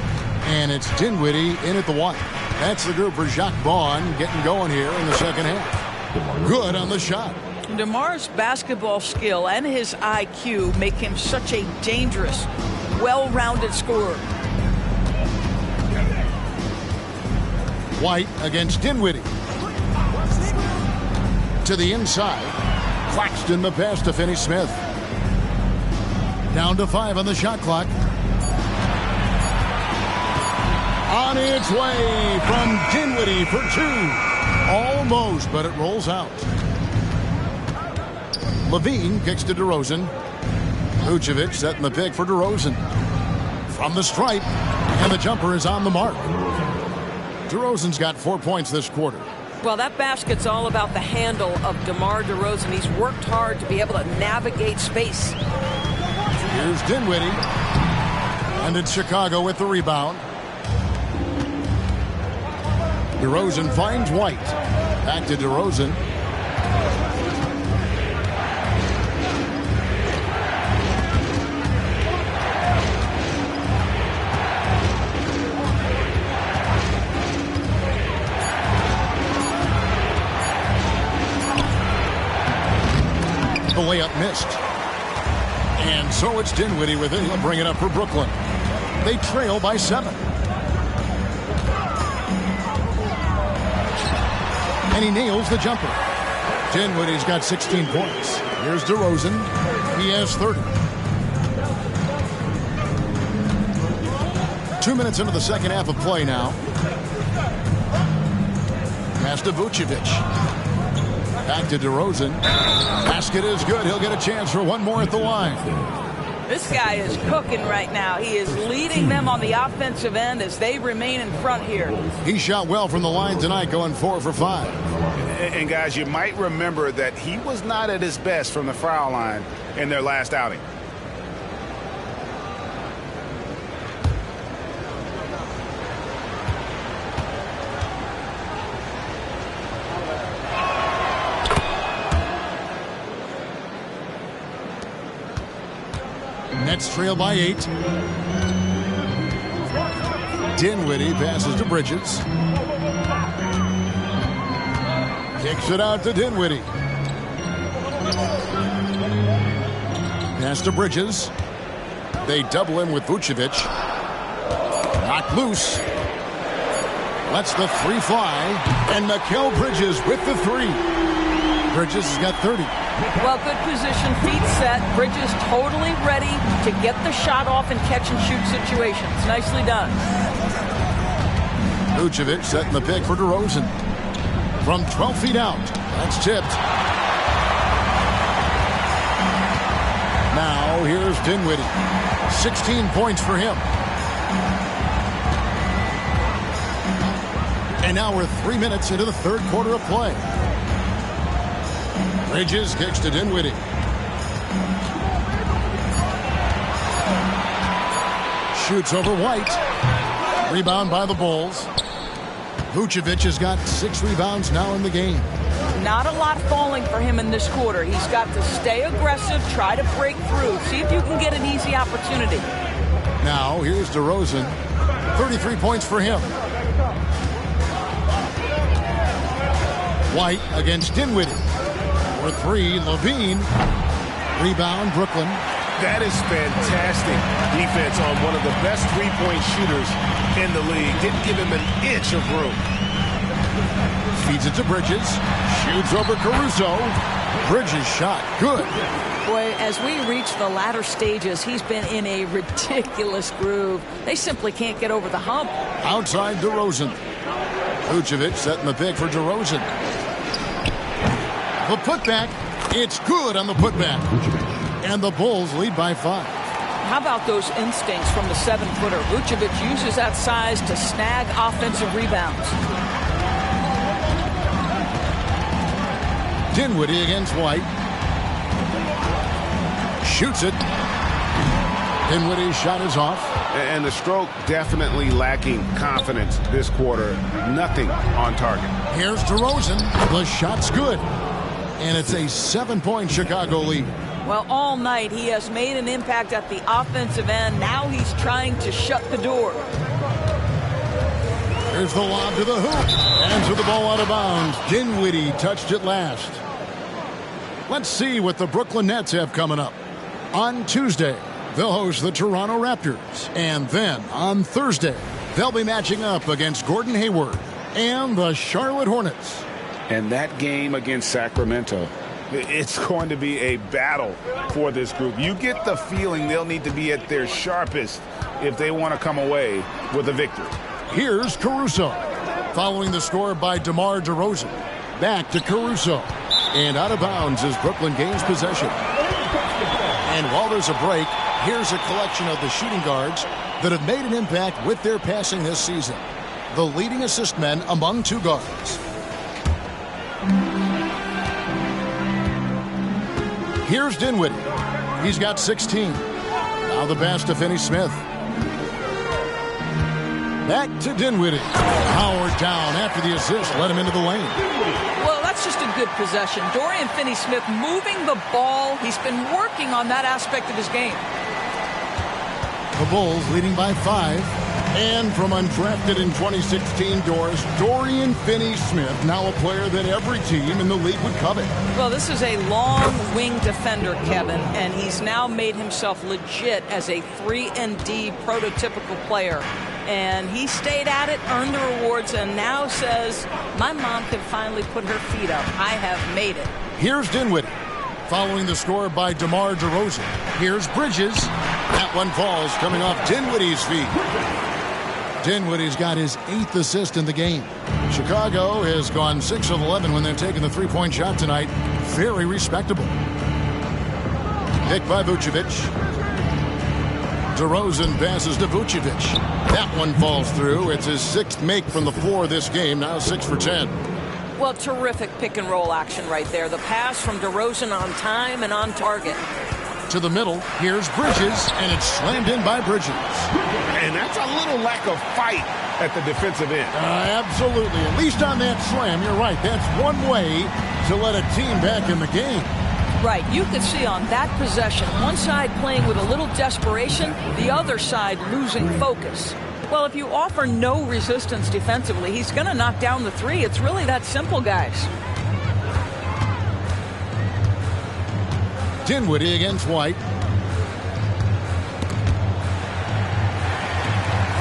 Speaker 2: And it's Dinwiddie in at the one. That's the group for Jacques Vaughn getting going here in the second half. Good on the shot.
Speaker 4: DeMar's basketball skill and his IQ make him such a dangerous, well-rounded scorer.
Speaker 2: White against Dinwiddie. To the inside. Claxton the pass to Finney-Smith. Down to 5 on the shot clock. On its way from Dinwiddie for 2. Almost, but it rolls out. LIVEE kicks to DeRozan. Vucevic setting the pick for DeRozan. From the stripe, and the jumper is on the mark. DeRozan's got 4 points this quarter.
Speaker 12: Well, that basket's all about the handle of DeMar DeRozan. He's worked hard to be able to navigate space.
Speaker 2: Here's Dinwiddie. And it's Chicago with the rebound. DeRozan finds White. Back to DeRozan. The layup missed. And so it's Dinwiddie with it. He'll bring it up for Brooklyn. They trail by 7. And he nails the jumper. Dinwiddie's got 16 points. Here's DeRozan. He has 30. 2 minutes into the second half of play now. Pass to Vucevic. Back to DeRozan. Basket is good. He'll get a chance for one more at the line.
Speaker 4: This guy is cooking right now. He is leading them on the offensive end as they remain in front here.
Speaker 2: He shot well from the line tonight, going 4 for 5.
Speaker 5: And guys, you might remember that he was not at his best from the foul line in their last outing.
Speaker 2: Nets trail by 8. Dinwiddie passes to Bridges. Kicks it out to Dinwiddie. Pass to Bridges. They double him with Vucevic. Knocked loose. Lets the 3 fly. And Mikal Bridges with the 3. Bridges has got 30.
Speaker 4: Well, good position, feet set. Bridges totally ready to get the shot off in catch-and-shoot situations. Nicely done.
Speaker 2: Vucevic setting the pick for DeRozan. From 12 feet out. That's tipped. Now here's Dinwiddie. 16 points for him. And now we're 3 minutes into the third quarter of play. Bridges kicks to Dinwiddie. Shoots over White. Rebound by the Bulls. Vucevic has got 6 rebounds now in the game.
Speaker 4: Not a lot falling for him in this quarter. He's got to stay aggressive, try to break through, see if you can get an easy opportunity.
Speaker 2: Now here's DeRozan. 33 points for him. White against Dinwiddie. For 3, LIVEE. Rebound, Brooklyn.
Speaker 3: That is fantastic defense on one of the best three-point shooters in the league. Didn't give him an inch of room.
Speaker 2: Feeds it to Bridges. Shoots over Caruso. Bridges shot. Good.
Speaker 4: Boy, as we reach the latter stages, he's been in a ridiculous groove. They simply can't get over the hump.
Speaker 2: Outside DeRozan. Vucevic setting the pick for DeRozan. The putback. It's good on the putback. And the Bulls lead by 5.
Speaker 4: How about those instincts from the 7-footer? Vucevic uses that size to snag offensive rebounds.
Speaker 2: Dinwiddie against White. Shoots it. Dinwiddie's shot is off.
Speaker 5: And the stroke definitely lacking confidence this quarter. Nothing on target.
Speaker 2: Here's DeRozan. The shot's good. And it's a 7-point Chicago lead.
Speaker 4: Well, all night he has made an impact at the offensive end. Now he's trying to shut the door.
Speaker 2: Here's the lob to the hoop. Hands the ball out of bounds. Dinwiddie touched it last. Let's see what the Brooklyn Nets have coming up. On Tuesday, they'll host the Toronto Raptors. And then on Thursday, they'll be matching up against Gordon Hayward and the Charlotte Hornets.
Speaker 5: And that game against Sacramento, it's going to be a battle for this group. You get the feeling they'll need to be at their sharpest if they want to come away with a victory.
Speaker 2: Here's Caruso. Following the score by DeMar DeRozan. Back to Caruso. And out of bounds as Brooklyn gains possession. And while there's a break, here's a collection of the shooting guards that have made an impact with their passing this season. The leading assist men among 2 guards. Here's Dinwiddie. He's got 16. Now the pass to Finney-Smith. Back to Dinwiddie. Howard down after the assist. Let him into the lane.
Speaker 4: Well, that's just a good possession. Dorian Finney-Smith moving the ball. He's been working on that aspect of his game.
Speaker 2: The Bulls leading by 5. And from undrafted in 2016 doors, Dorian Finney-Smith, now a player that every team in the league would covet.
Speaker 4: Well, this is a long wing defender, Kevin, and he's now made himself legit as a 3-and-D prototypical player. And he stayed at it, earned the rewards, and now says, my mom can finally put her feet up. I have made it.
Speaker 2: Here's Dinwiddie. Following the score by DeMar DeRozan. Here's Bridges. That one falls, coming off Dinwiddie's feet. Dinwiddie's got his 8th assist in the game. Chicago has gone 6 of 11 when they're taking the 3-point shot tonight. Very respectable. Pick by Vucevic. DeRozan passes to Vucevic. That one falls through. It's his 6th make from the floor this game. Now 6 for 10.
Speaker 4: Well, terrific pick-and-roll action right there. The pass from DeRozan on time and on target.
Speaker 2: To the middle, here's Bridges, and it's slammed in by Bridges.
Speaker 5: And that's a little lack of fight at the defensive end.
Speaker 2: Absolutely. At least on that slam, you're right. That's one way to let a team back in the game.
Speaker 4: Right. You could see on that possession, one side playing with a little desperation, the other side losing focus. Well, if you offer no resistance defensively, he's going to knock down the 3. It's really that simple, guys.
Speaker 2: Dinwiddie against White.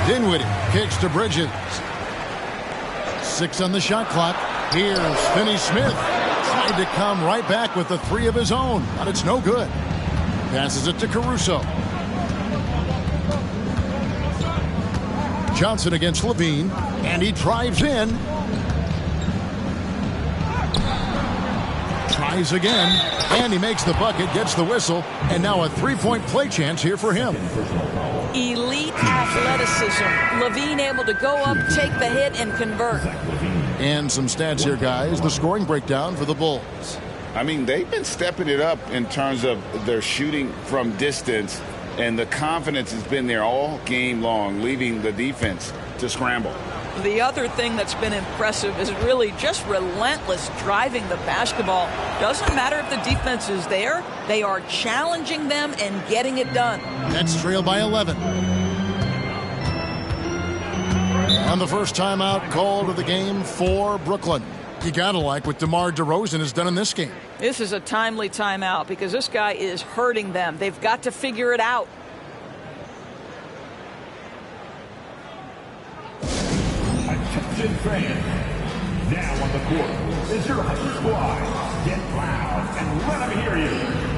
Speaker 2: Dinwiddie kicks to Bridges. 6 on the shot clock. Here's Finney-Smith. tried to come right back with the three of his own, but it's no good. Passes it to Caruso. Johnson against LIVEE, and he drives in. Tries again, and he makes the bucket, gets the whistle, and now a three-point play chance here for him.
Speaker 4: Elite athleticism. LIVEE able to go up, take the hit, and convert.
Speaker 2: And some stats here, guys. The scoring breakdown for the Bulls.
Speaker 5: I mean, they've been stepping it up in terms of their shooting from distance, and the confidence has been there all game long, leaving the defense to scramble.
Speaker 4: The other thing that's been impressive is really just relentless driving the basketball. Doesn't matter if the defense is there, they are challenging them and getting it done.
Speaker 2: Nets trail by 11. And the first timeout called of the game for Brooklyn. You gotta like what DeMar DeRozan has done in this game.
Speaker 4: This is a timely timeout because this guy is hurting them. They've got to figure it out.
Speaker 6: Attention fans, now on the court is your Husker Squad. Get loud and let them hear you.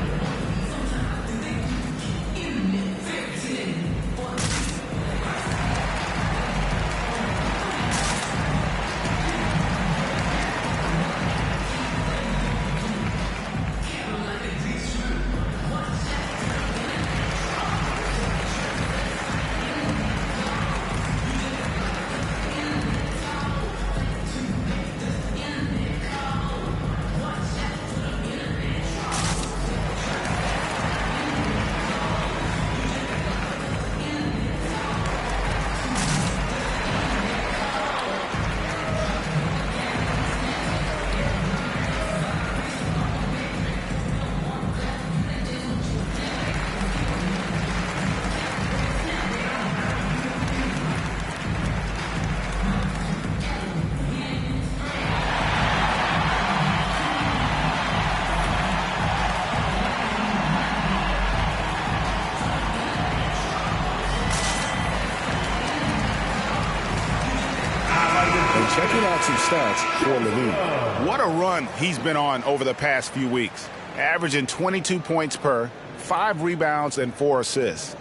Speaker 5: Checking out some stats for LIVEE. What a run he's been on over the past few weeks. Averaging 22 points per, 5 rebounds, and 4 assists.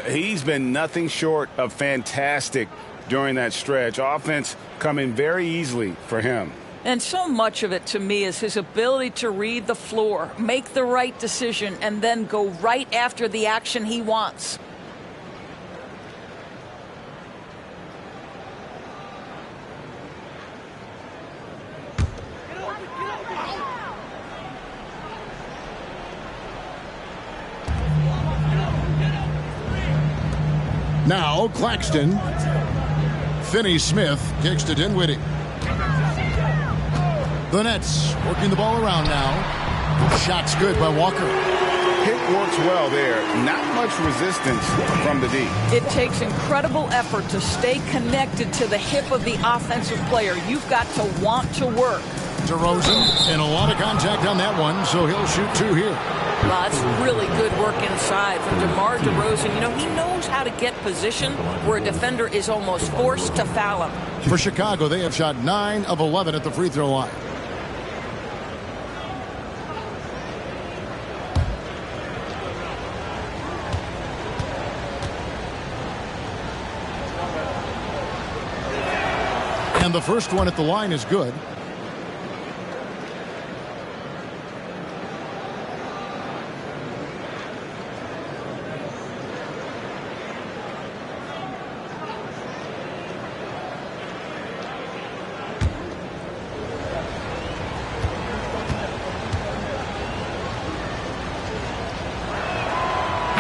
Speaker 5: He's been nothing short of fantastic during that stretch. Offense coming very easily for him.
Speaker 4: And so much of it to me is his ability to read the floor, make the right decision, and then go right after the action he wants.
Speaker 2: Now Claxton. Finney-Smith kicks to Dinwiddie. The Nets working the ball around now. Shot's good by Walker.
Speaker 5: Pick works well there. Not much resistance from the D.
Speaker 4: It takes incredible effort to stay connected to the hip of the offensive player. You've got to want to work.
Speaker 2: DeRozan, and a lot of contact on that one, so he'll shoot 2 here.
Speaker 4: Well, that's really good work inside from DeMar DeRozan. You know, he knows how to get position where a defender is almost forced to foul him.
Speaker 2: For Chicago, they have shot 9 of 11 at the free throw line. And the first one at the line is good.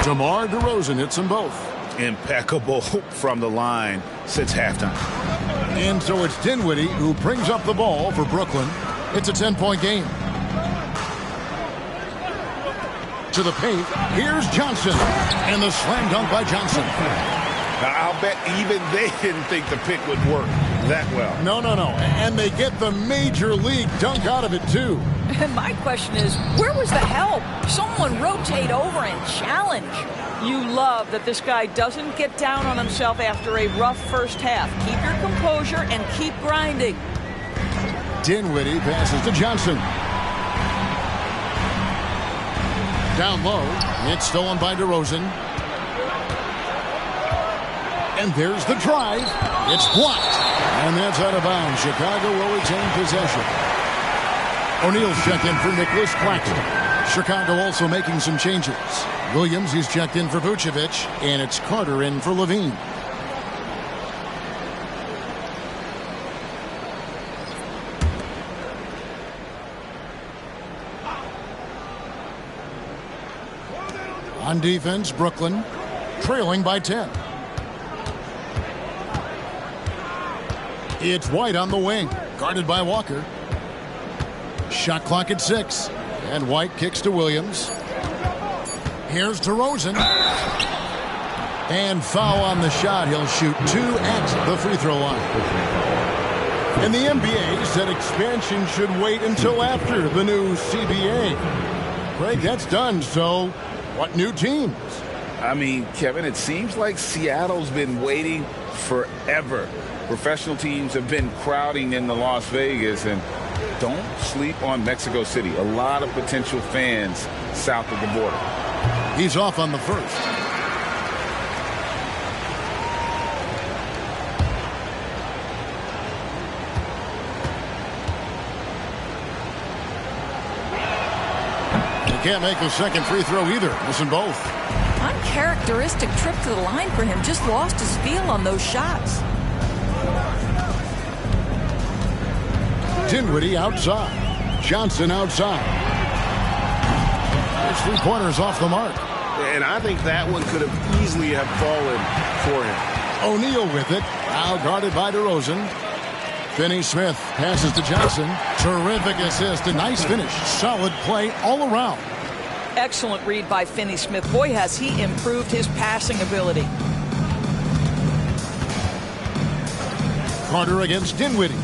Speaker 2: DeMar DeRozan hits them both.
Speaker 5: Impeccable from the line since halftime.
Speaker 2: And so it's Dinwiddie who brings up the ball for Brooklyn. It's a 10-point game. To the paint. Here's Johnson. And the slam dunk by Johnson.
Speaker 5: I'll bet even they didn't think the pick would work that well.
Speaker 2: No. And they get the major league dunk out of it, too.
Speaker 4: And my question is, where was the help? Someone rotate over and challenge. You love that this guy doesn't get down on himself after a rough first half. Keep your composure and keep grinding.
Speaker 2: Dinwiddie passes to Johnson. Down low. It's stolen by DeRozan. And there's the drive. It's blocked. And that's out of bounds. Chicago will retain possession. O'Neal's checked in for Nicholas Claxton. Chicago also making some changes. Williams, he's checked in for Vucevic. And it's Carter in for LIVEE. On defense, Brooklyn trailing by 10. It's White on the wing, guarded by Walker. Shot clock at 6. And White kicks to Williams. Here's DeRozan. And foul on the shot. He'll shoot 2 at the free throw line. And the NBA said expansion should wait until after the new CBA. Greg, that's done, so what new teams?
Speaker 5: I mean, Kevin, it seems like Seattle's been waiting forever. Professional teams have been crowding into Las Vegas, and don't sleep on Mexico City. A lot of potential fans south of the border.
Speaker 2: He's off on the first. Can't make a second free throw either. Missing both.
Speaker 12: Uncharacteristic trip to the line for him. Just lost his feel on those shots.
Speaker 2: Dinwiddie outside. Johnson outside. There's 3 pointers off the mark.
Speaker 3: And I think that one could have easily have fallen for him.
Speaker 2: O'Neal with it. Now guarded by DeRozan. Finney-Smith passes to Johnson. Terrific assist. A nice finish. Solid play all around.
Speaker 4: Excellent read by Finney-Smith. Boy, has he improved his passing ability.
Speaker 2: Carter against Dinwiddie.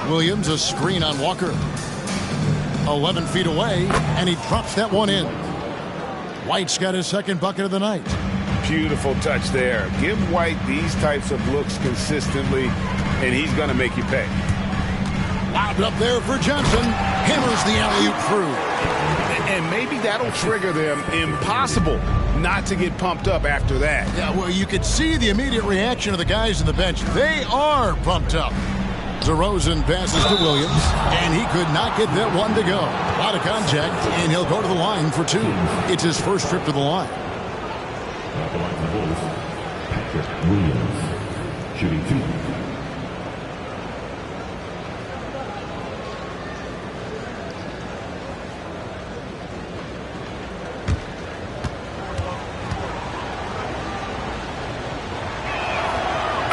Speaker 2: Williams, a screen on Walker. 11 feet away, and he drops that one in. White's got his second bucket of the night.
Speaker 3: Beautiful touch there. Give White these types of looks consistently, and he's going to make you pay.
Speaker 2: Lobbed up there for Johnson. Hammers the alley-oop through.
Speaker 5: And maybe that'll trigger them. Impossible not to get pumped up after that.
Speaker 2: Yeah, well, you could see the immediate reaction of the guys on the bench. They are pumped up. DeRozan passes to Williams, and he could not get that one to go. A lot of contact, and he'll go to the line for 2. It's his first trip to the line.
Speaker 6: At the line for the Bulls, Patrick Williams, shooting 2.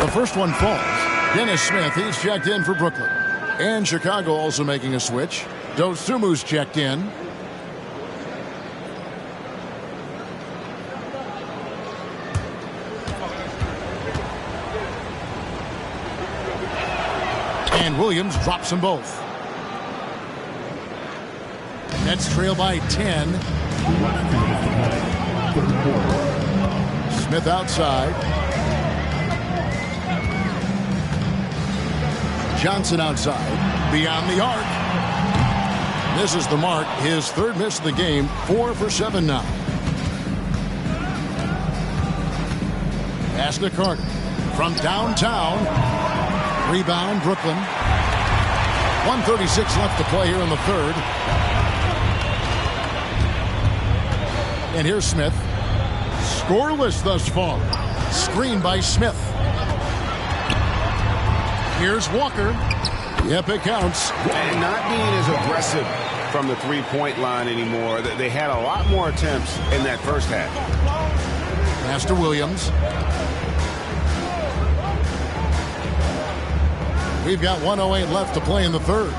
Speaker 2: The first one falls. Dennis Smith, he's checked in for Brooklyn. And Chicago also making a switch. Dosumu's checked in. And Williams drops them both. Nets trail by 10. Smith outside. Johnson outside, beyond the arc. Misses the mark, his 3rd miss of the game, 4 for 7 now. Pass to Carter from downtown. Rebound, Brooklyn. 1:36 left to play here in the 3rd. And here's Smith. Scoreless thus far. Screen by Smith. Here's Walker. Yep, it counts.
Speaker 3: And not being as aggressive from the three-point line anymore. They had a lot more attempts in that first half.
Speaker 2: Pass to Williams. We've got 1:08 left to play in the 3rd.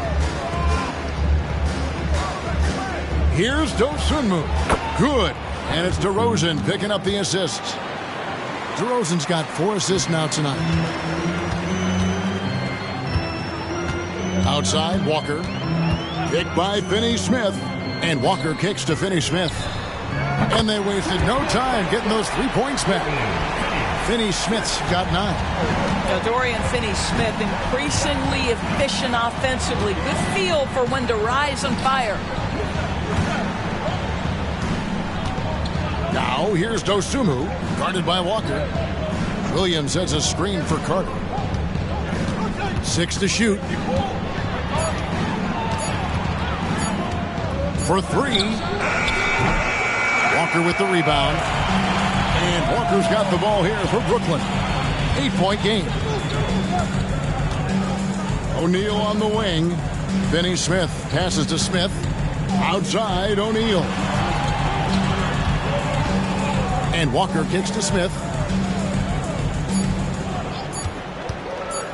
Speaker 2: Here's Dosunmu. Good. And it's DeRozan picking up the assists. DeRozan's got 4 assists now tonight. Outside, Walker. Picked by Finney-Smith. And Walker kicks to Finney-Smith. And they wasted no time getting those 3 points back. Finney-Smith's got 9.
Speaker 4: Now, Dorian Finney-Smith increasingly efficient offensively. Good feel for when to rise and fire.
Speaker 2: Now here's Dosunmu, guarded by Walker. Williams sets a screen for Carter. 6 to shoot. For 3. Walker with the rebound. And Walker's got the ball here for Brooklyn. 8-point game. O'Neal on the wing. Finney Smith passes to Smith. Outside, O'Neal. And Walker kicks to Smith.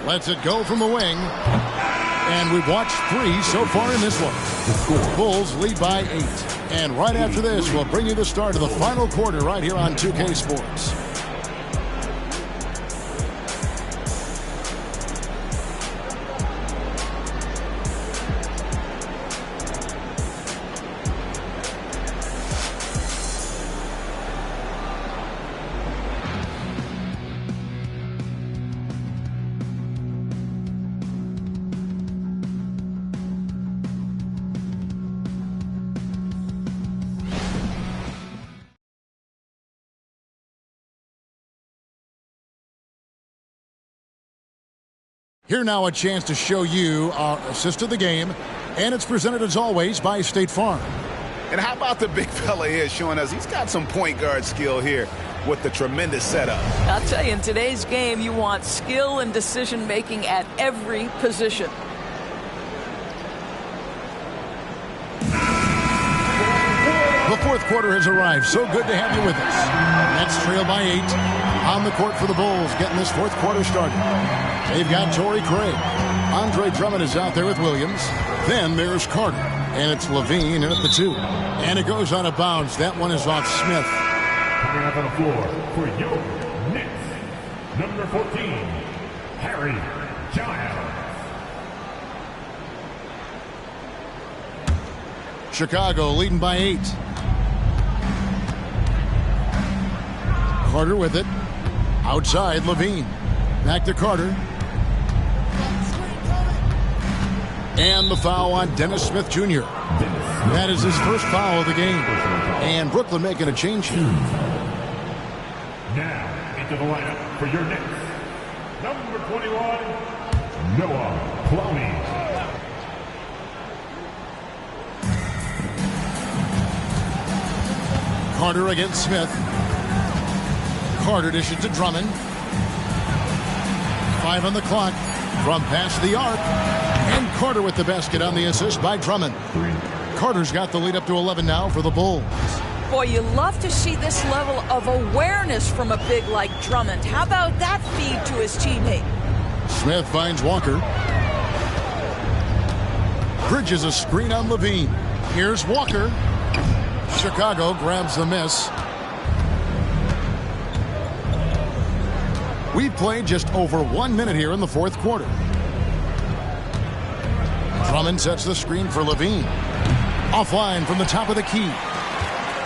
Speaker 2: Lets it go from the wing. And we've watched 3 so far in this one. Bulls lead by 8. And right after this, we'll bring you the start of the final quarter right here on 2K Sports. Here now a chance to show you our assist of the game, and it's presented as always by State Farm.
Speaker 5: And how about the big fella here showing us he's got some point guard skill here with the tremendous setup.
Speaker 4: I'll tell you, in today's game, you want skill and decision making at every position.
Speaker 2: The fourth quarter has arrived. So good to have you with us. Nets trail by 8. On the court for the Bulls, getting this fourth quarter started. They've got Torrey Craig. Andre Drummond is out there with Williams. Then there's Carter. And it's LIVEE in at the 2. And it goes out of bounds. That one is off Smith.
Speaker 6: Coming up on the floor for your Knicks, number 14, Harry Giles.
Speaker 2: Chicago leading by 8. Carter with it. Outside, LIVEE. Back to Carter. And the foul on Dennis Smith Jr. That is his first foul of the game. And Brooklyn making a change here.
Speaker 6: Now into the lineup for your Knicks, number 21, Noah Clowney.
Speaker 2: Carter against Smith. Carter dishes to Drummond. 5 on the clock from past the arc. And Carter with the basket on the assist by Drummond. Carter's got the lead up to 11 now for the Bulls.
Speaker 4: Boy, you love to see this level of awareness from a big like Drummond. How about that feed to his teammate?
Speaker 2: Smith finds Walker. Bridges a screen on LIVEE. Here's Walker. Chicago grabs the miss. We've played just over 1 minute here in the fourth quarter. Drummond sets the screen for LIVEE. Offline from the top of the key.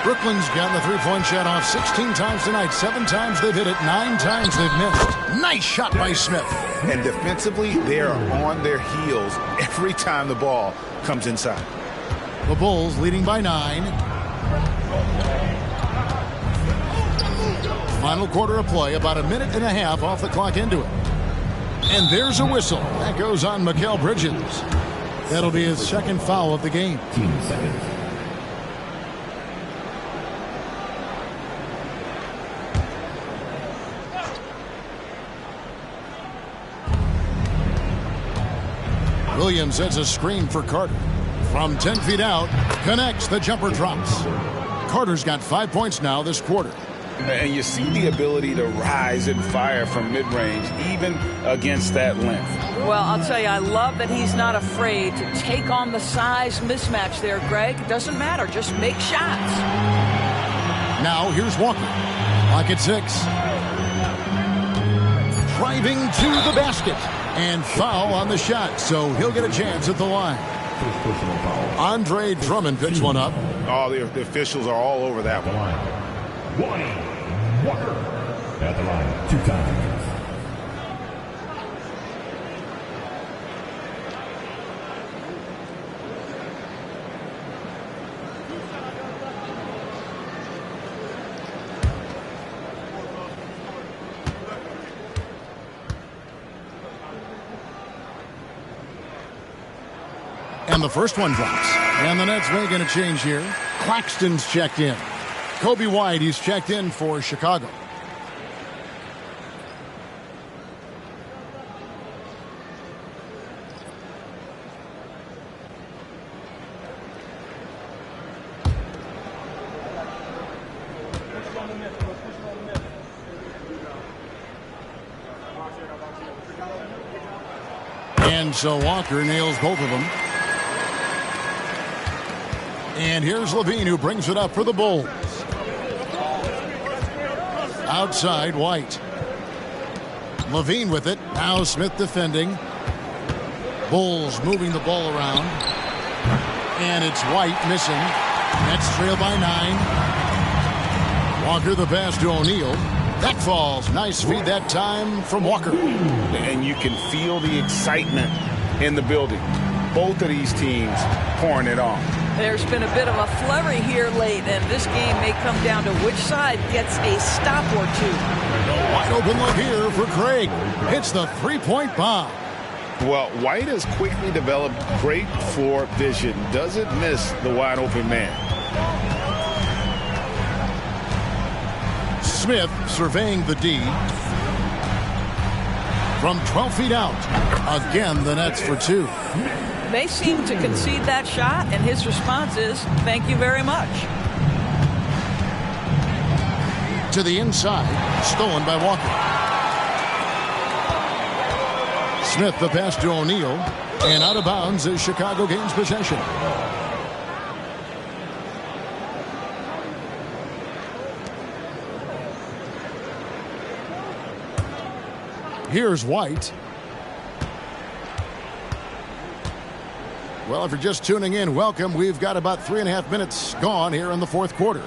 Speaker 2: Brooklyn's gotten the three-point shot off 16 times tonight. 7 times they've hit it. 9 times they've missed. Nice shot by Smith.
Speaker 5: And defensively, they are on their heels every time the ball comes inside.
Speaker 2: The Bulls leading by 9. Final quarter of play, about a minute and a half off the clock into it. And there's a whistle. That goes on Mikal Bridges. That'll be his second foul of the game.
Speaker 6: 15 seconds.
Speaker 2: Williams sets a screen for Carter. From 10 feet out, connects, the jumper drops. Carter's got 5 points now this quarter.
Speaker 5: And you see the ability to rise and fire from mid-range, even against that length.
Speaker 4: Well, I'll tell you, I love that he's not afraid to take on the size mismatch there, Greg. Doesn't matter, just make shots.
Speaker 2: Now here's Walker. Clock at 6. Driving to the basket. And foul on the shot, so he'll get a chance at the line. Andre Drummond picks one up.
Speaker 5: Oh, the officials are all over that one.
Speaker 6: Walker at the line 2 times.
Speaker 2: And the first one drops. And the Nets making a change here. Claxton's checked in. Kobe White, he's checked in for Chicago. And so Walker nails both of them. And here's LIVEE who brings it up for the Bulls. Outside, White. LIVEE with it. Now Smith defending. Bulls moving the ball around. And it's White missing. Nets trail by 9. Walker the pass to O'Neal. That falls. Nice feed that time from Walker.
Speaker 5: And you can feel the excitement in the building. Both of these teams pouring it on.
Speaker 4: There's been a bit of a flurry here late, and this game may come down to which side gets a stop or two.
Speaker 2: Wide open look here for Craig. Hits the three-point bomb.
Speaker 5: Well, White has quickly developed great floor vision. Doesn't miss the wide open man.
Speaker 2: Smith surveying the D. From 12 feet out. Again, the Nets for 2.
Speaker 4: They seem to concede that shot, and his response is, thank you very much.
Speaker 2: To the inside. Stolen by Walker. Smith the pass to O'Neal. And out of bounds as Chicago gains possession. Here's White. Well, if you're just tuning in, welcome. We've got about 3.5 minutes gone here in the fourth quarter.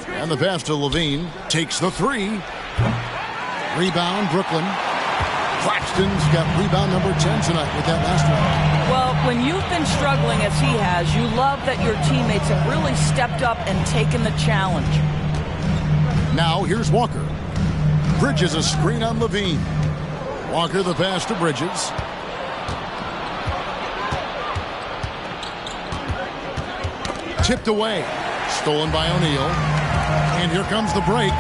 Speaker 2: And the pass to LIVEE. Takes the 3. Rebound, Brooklyn. Claxton's got rebound number 10 tonight with that last one.
Speaker 4: Well, when you've been struggling as he has, you love that your teammates have really stepped up and taken the challenge.
Speaker 2: Now, here's Walker. Bridges a screen on LIVEE. Walker the pass to Bridges. Tipped away. Stolen by O'Neal. And here comes the break.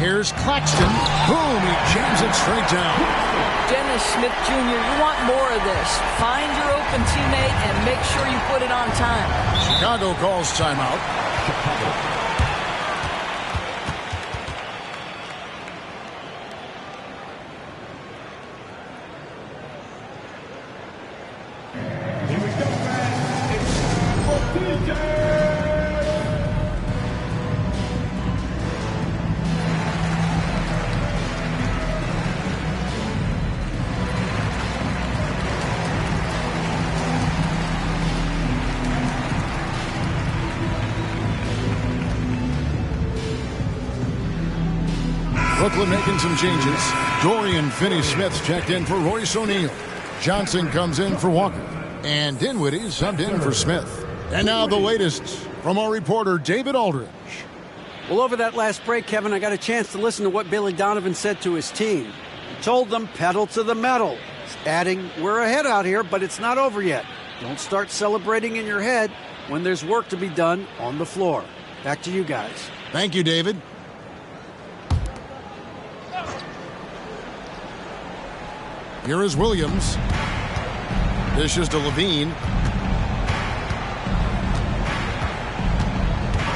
Speaker 2: Here's Claxton. Boom, he jams it straight down.
Speaker 4: Dennis Smith Jr., you want more of this. Find your open teammate and make sure you put it on time.
Speaker 2: Chicago calls timeout. Brooklyn making some changes. Dorian Finney-Smith's checked in for Royce O'Neal. Johnson comes in for Walker. And Dinwiddie subbed in for Smith. And now the latest from our reporter, David Aldridge.
Speaker 7: Well, over that last break, Kevin, I got a chance to listen to what Billy Donovan said to his team. He told them pedal to the metal, adding, we're ahead out here, but it's not over yet. Don't start celebrating in your head when there's work to be done on the floor. Back to you guys.
Speaker 2: Thank you, David. Here is Williams. Dishes to LIVEE.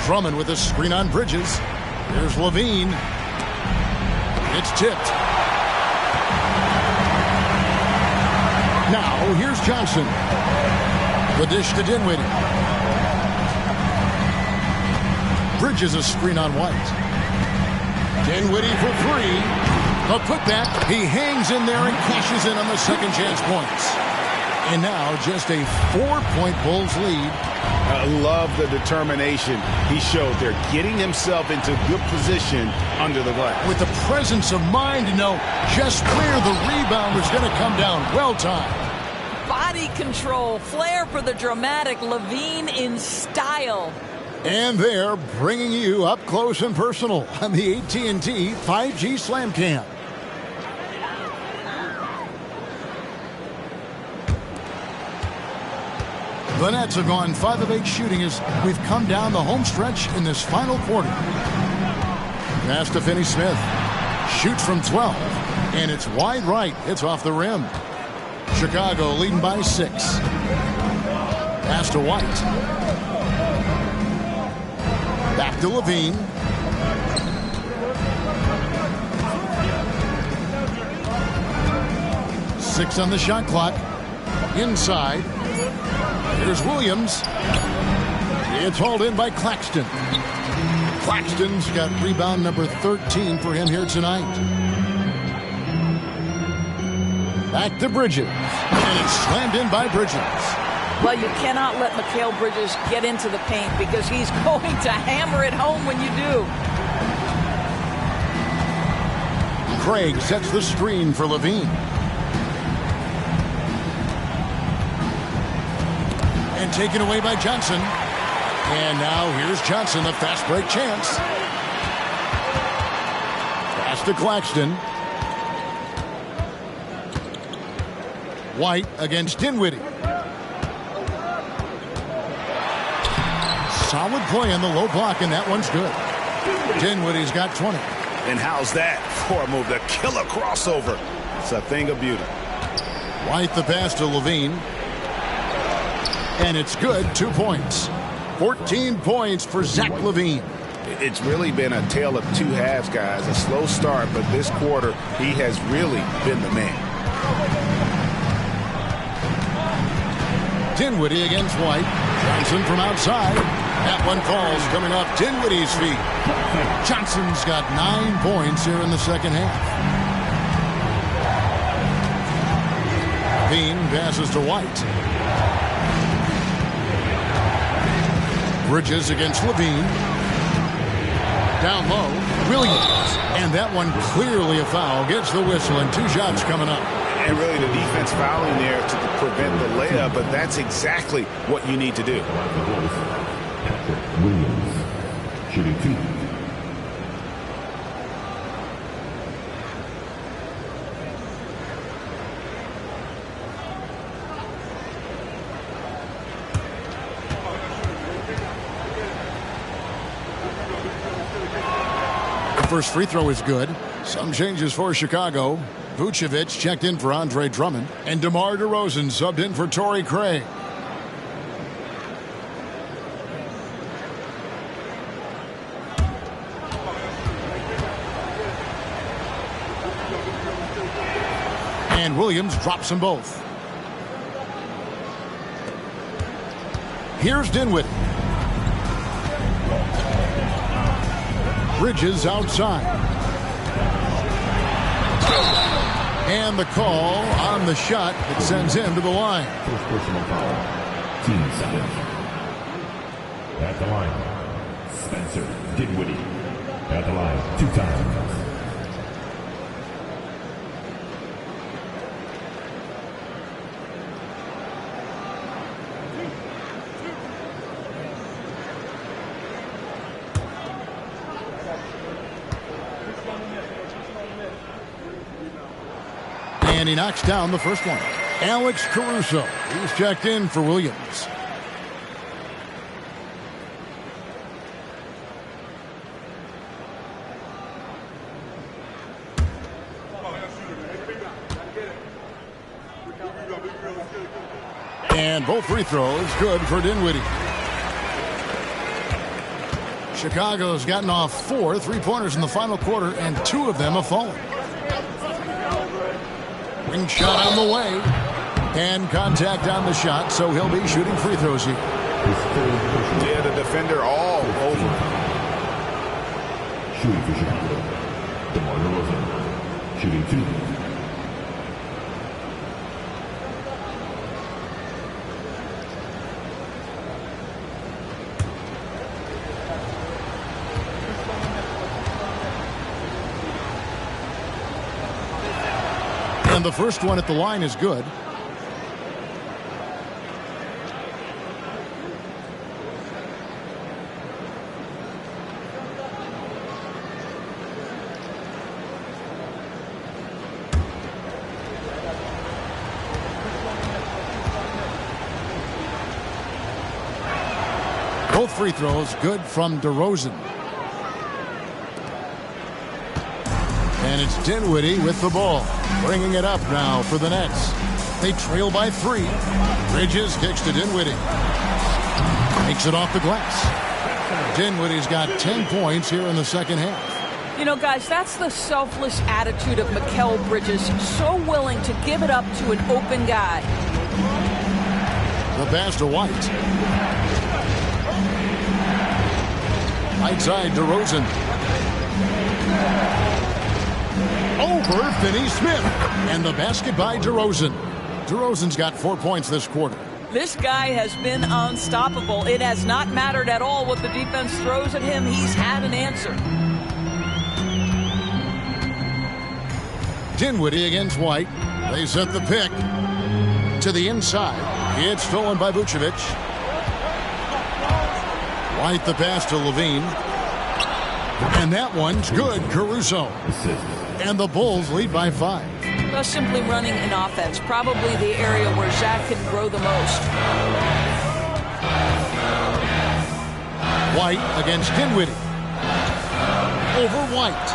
Speaker 2: Drummond with a screen on Bridges. Here's LIVEE. It's tipped. Now, here's Johnson. The dish to Dinwiddie. Bridges a screen on White. Dinwiddie for 3. The putback, he hangs in there and cashes in on the second chance points. And now just a 4-point Bulls lead.
Speaker 5: I love the determination he showed there, getting himself into good position under the glass.
Speaker 2: With the presence of mind to know just where the rebound was going to come down. Well timed.
Speaker 4: Body control, flair for the dramatic, LIVEE in style.
Speaker 2: And they're bringing you up close and personal on the AT&T 5G Slam Cam. The Nets have gone 5 of 8 shooting as we've come down the home stretch in this final quarter. Pass to Finney-Smith. Shoots from 12. And it's wide right. It's off the rim. Chicago leading by 6. Pass to White. Back to LIVEE. Six on the shot clock. Inside. Here's Williams. It's hauled in by Claxton. Claxton's got rebound number 13 for him here tonight. Back to Bridges. And it's slammed in by Bridges.
Speaker 4: Well, you cannot let Mikal Bridges get into the paint because he's going to hammer it home when you do.
Speaker 2: Craig sets the screen for LIVEE. And taken away by Johnson. And now here's Johnson, a fast break chance. Pass to Claxton. White against Dinwiddie. Solid play on the low block, and that one's good. Dinwiddie's got 20.
Speaker 5: And how's that for a move? The killer crossover. It's a thing of beauty.
Speaker 2: White the pass to LIVEE. And it's good, 2 points. 14 points for Zach LIVEE.
Speaker 5: It's really been a tale of two halves, guys. A slow start, but this quarter, he has really been the man.
Speaker 2: Dinwiddie against White. Johnson from outside. That one falls coming off Dinwiddie's feet. Johnson's got 9 points here in the second half. Bean passes to White. Bridges against LIVEE. Down low, Williams. And that one clearly a foul. Gets the whistle and 2 shots coming up.
Speaker 5: And really the defense fouling there to prevent the layup, but that's exactly what you need to do.
Speaker 6: Williams, shooting 2.
Speaker 2: First free throw is good. Some changes for Chicago. Vucevic checked in for Andre Drummond. And DeMar DeRozan subbed in for Torrey Craig. And Williams drops them both. Here's Dinwiddie. Bridges outside. And the call on the shot that sends him to the line.
Speaker 6: First personal foul. Team 7. At the line, Spencer Dinwiddie. At the line, 2 times.
Speaker 2: And he knocks down the first one. Alex Caruso. He's checked in for Williams. And both free throws good for Dinwiddie. Chicago's gotten off 4 3-pointers in the final quarter, and 2 of them have fallen. Ring shot on the way. And contact on the shot, so he'll be shooting free throws here.
Speaker 5: Yeah, the defender all over.
Speaker 6: Shooting for Chicago. DeMar DeRozan. Shooting 2.
Speaker 2: And the first one at the line is good. Both free throws good from DeRozan. And it's Dinwiddie with the ball, bringing it up now for the Nets. They trail by 3. Bridges kicks to Dinwiddie. Makes it off the glass. Dinwiddie's got 10 points here in the second half.
Speaker 4: You know, guys, that's the selfless attitude of Mikal Bridges. So willing to give it up to an open guy.
Speaker 2: The pass to White. Right side, DeRozan. Over Finney-Smith. And the basket by DeRozan. DeRozan's got 4 points this quarter.
Speaker 4: This guy has been unstoppable. It has not mattered at all what the defense throws at him. He's had an answer.
Speaker 2: Dinwiddie against White. They set the pick to the inside. It's stolen by Vucevic. White the pass to Levine. And that one's good. Caruso. And the Bulls lead by 5.
Speaker 4: Just simply running an offense. Probably the area where Zach can grow the most.
Speaker 2: White against Dinwiddie. Over White.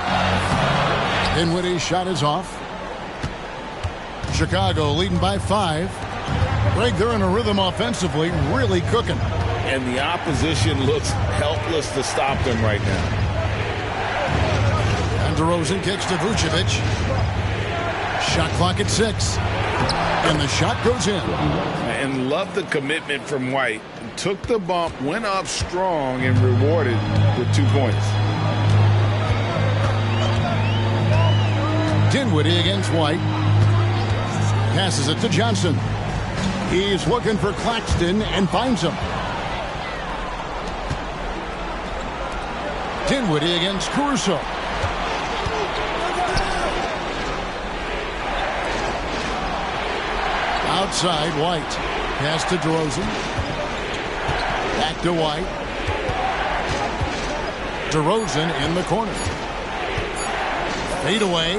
Speaker 2: Dinwiddie's shot is off. Chicago leading by 5. Greg, they're in a rhythm offensively, really cooking.
Speaker 3: And the opposition looks helpless to stop them right now.
Speaker 2: And DeRozan kicks to Vucevic. Shot clock at 6. And the shot goes in.
Speaker 3: And love the commitment from White. Took the bump, went up strong, and rewarded with 2 points.
Speaker 2: Dinwiddie against White. Passes it to Johnson. He's looking for Claxton and finds him. Dinwiddie against Caruso. Outside, White. Pass to DeRozan. Back to White. DeRozan in the corner. Fade away.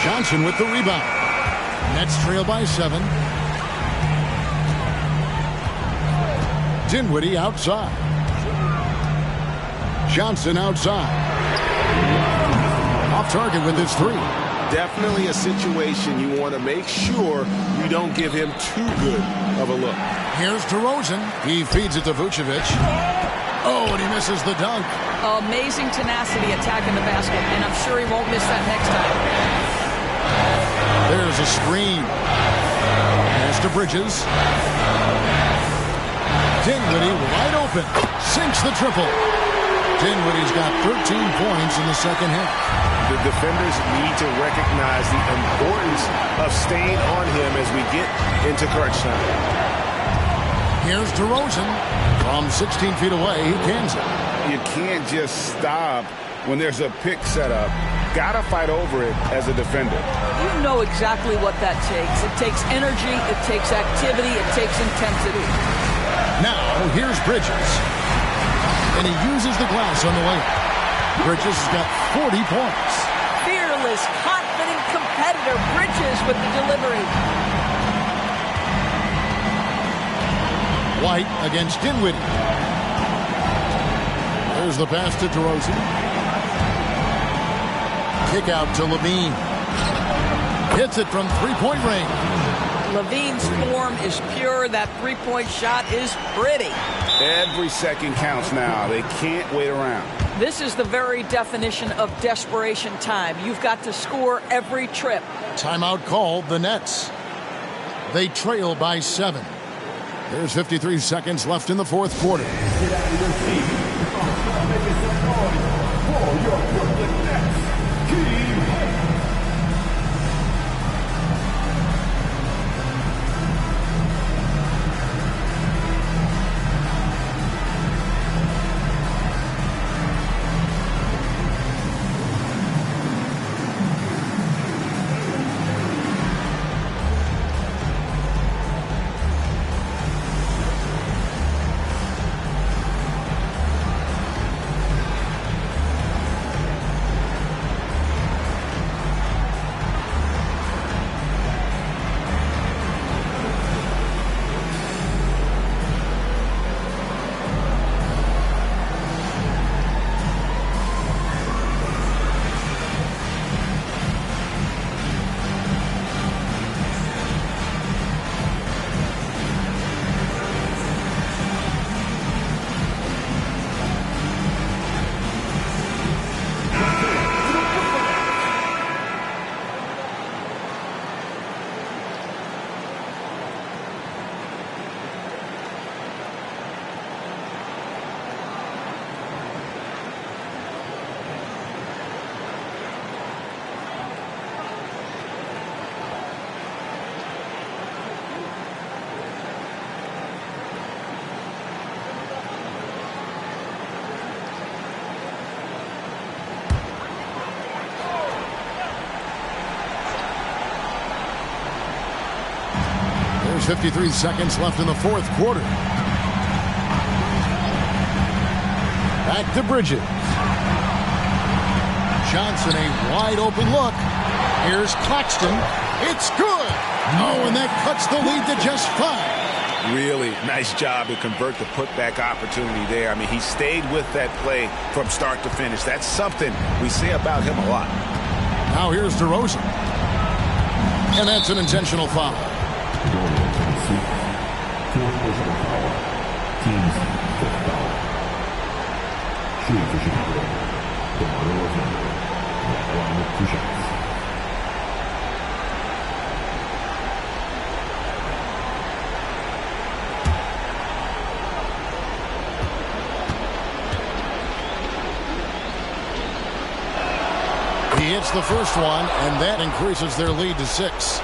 Speaker 2: Johnson with the rebound. Nets trail by 7. Dinwiddie outside. Johnson outside. Off target with his 3.
Speaker 3: Definitely a situation you want to make sure you don't give him too good of a look.
Speaker 2: Here's DeRozan. He feeds it to Vucevic. Oh, and he misses the dunk.
Speaker 4: Amazing tenacity attacking the basket, and I'm sure he won't miss that next time.
Speaker 2: There's a screen. Pass to Bridges. Dinwiddie wide open. Sinks the triple. Dinwiddie's got 13 points in the second half.
Speaker 3: The defenders need to recognize the importance of staying on him as we get into crunch time.
Speaker 2: Here's DeRozan. From 16 feet away, he cans it.
Speaker 3: You can't just stop when there's a pick set up. Gotta fight over it as a defender.
Speaker 4: You know exactly what that takes. It takes energy, it takes activity, it takes intensity.
Speaker 2: Now, here's Bridges. And he uses the glass on the way. Bridges has got 40 points.
Speaker 4: Fearless, confident competitor. Bridges with the delivery.
Speaker 2: White against Dinwiddie. There's the pass to DeRozan. Kick out to Levine. Hits it from three-point range.
Speaker 4: Levine's form is pure. That three-point shot is pretty.
Speaker 5: Every second counts now. They can't wait around.
Speaker 4: This is the very definition of desperation time. You've got to score every trip.
Speaker 2: Timeout called the Nets. They trail by 7. There's 53 seconds left in the fourth quarter. There's 53 seconds left in the fourth quarter. Back to Bridges. Johnson, a wide open look. Here's Claxton. It's good. Oh, and that cuts the lead to just 5.
Speaker 5: Really nice job to convert the putback opportunity there. I mean, he stayed with that play from start to finish. That's something we say about him a lot.
Speaker 2: Now here's DeRozan. And that's an intentional foul.
Speaker 6: Fourth personal foul. Team's fifth foul. Shooting for Chicago. DeMar DeRozan. Line with 2 shots.
Speaker 2: He hits the first one, and that increases their lead to 6.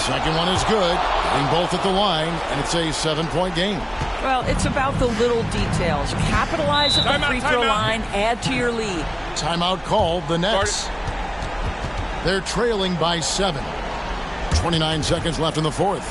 Speaker 2: Second one is good. Getting both at the line, and it's a 7-point game.
Speaker 4: Well, it's about the little details. Capitalize at the free throw line, add to your lead.
Speaker 2: Timeout called, the Nets. They're trailing by 7. 29 seconds left in the fourth.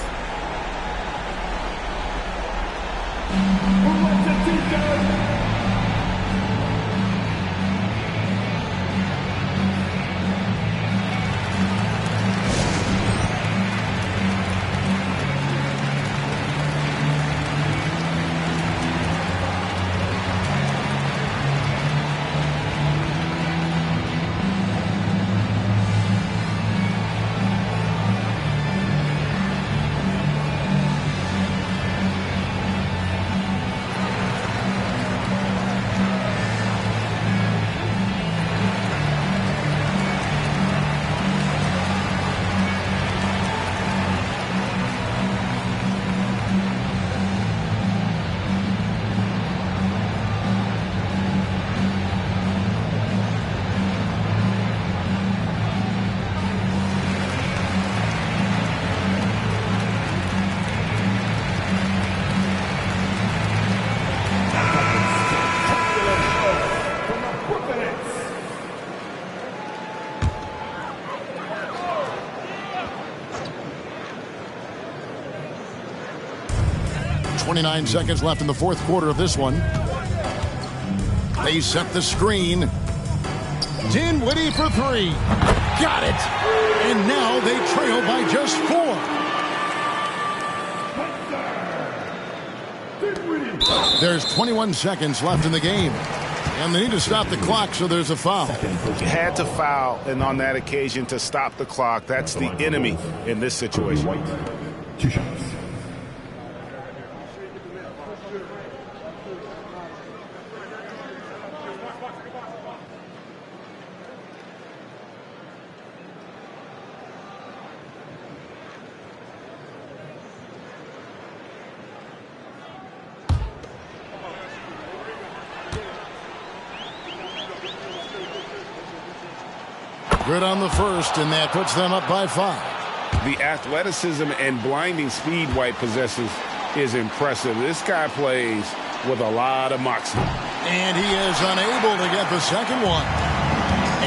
Speaker 2: .29 seconds left in the fourth quarter of this one. They set the screen. Dinwiddie for 3. Got it. And now they trail by just 4. There's 21 seconds left in the game. And they need to stop the clock, so there's a foul.
Speaker 5: Had to foul, and on that occasion to stop the clock. That's the enemy in this situation.
Speaker 6: 2 shots.
Speaker 2: Good on the first, and that puts them up by 5.
Speaker 5: The athleticism and blinding speed White possesses is impressive. This guy plays with a lot of moxie.
Speaker 2: And he is unable to get the second one.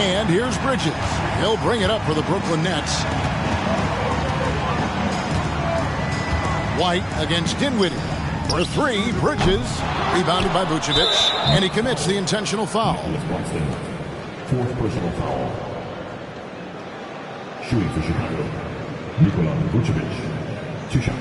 Speaker 2: And here's Bridges. He'll bring it up for the Brooklyn Nets. White against Dinwiddie. For 3, Bridges. Rebounded by Vucevic. And he commits the intentional foul.
Speaker 6: Fourth personal foul. Shooting for Chicago. Nikola Vucevic. 2 shots.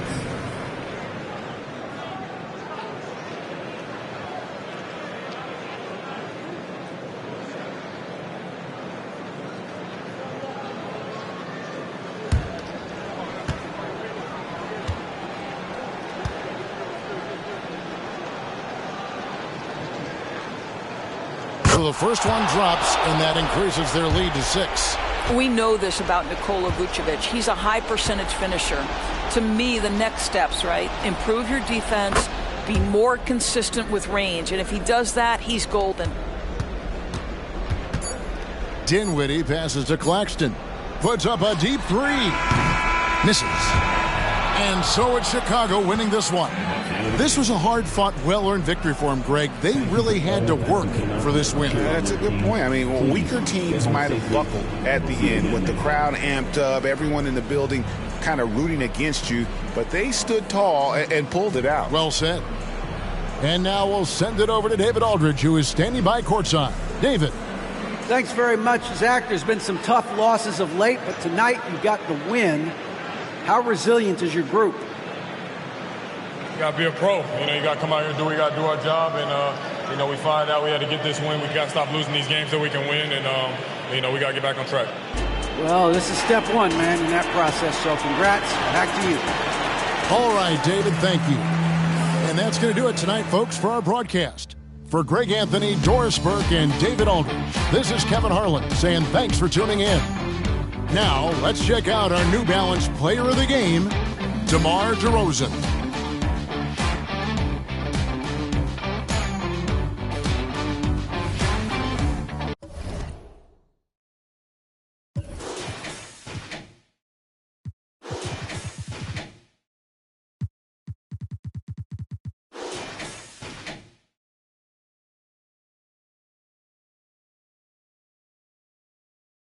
Speaker 2: So the first one drops, and that increases their lead to 6.
Speaker 4: We know this about Nikola Vucevic. He's a high percentage finisher. To me, the next steps, right? Improve your defense, be more consistent with range. And if he does that, he's golden.
Speaker 2: Dinwiddie passes to Claxton. Puts up a deep 3. Misses. And so it's Chicago winning this one. This was a hard-fought, well-earned victory for them, Greg. They really had to work for this win.
Speaker 5: Yeah, that's a good point. I mean, weaker teams might have buckled at the end with the crowd amped up, everyone in the building kind of rooting against you, but they stood tall and pulled it out.
Speaker 2: Well said. And now we'll send it over to David Aldridge, who is standing by courtside. David.
Speaker 7: Thanks very much, Zach. There's been some tough losses of late, but tonight you got the win. How resilient is your group?
Speaker 8: You got to be a pro. You got to come out here and do what we got to do our job. And, we find out we had to get this win. We got to stop losing these games so we can win. And, we got to get back on track.
Speaker 7: Well, this is step one, man, in that process. So congrats. Back to you.
Speaker 2: All right, David, thank you. And that's going to do it tonight, folks, for our broadcast. For Greg Anthony, Doris Burke, and David Aldridge, this is Kevin Harlan saying thanks for tuning in. Now, let's check out our New Balance Player of the Game, DeMar DeRozan.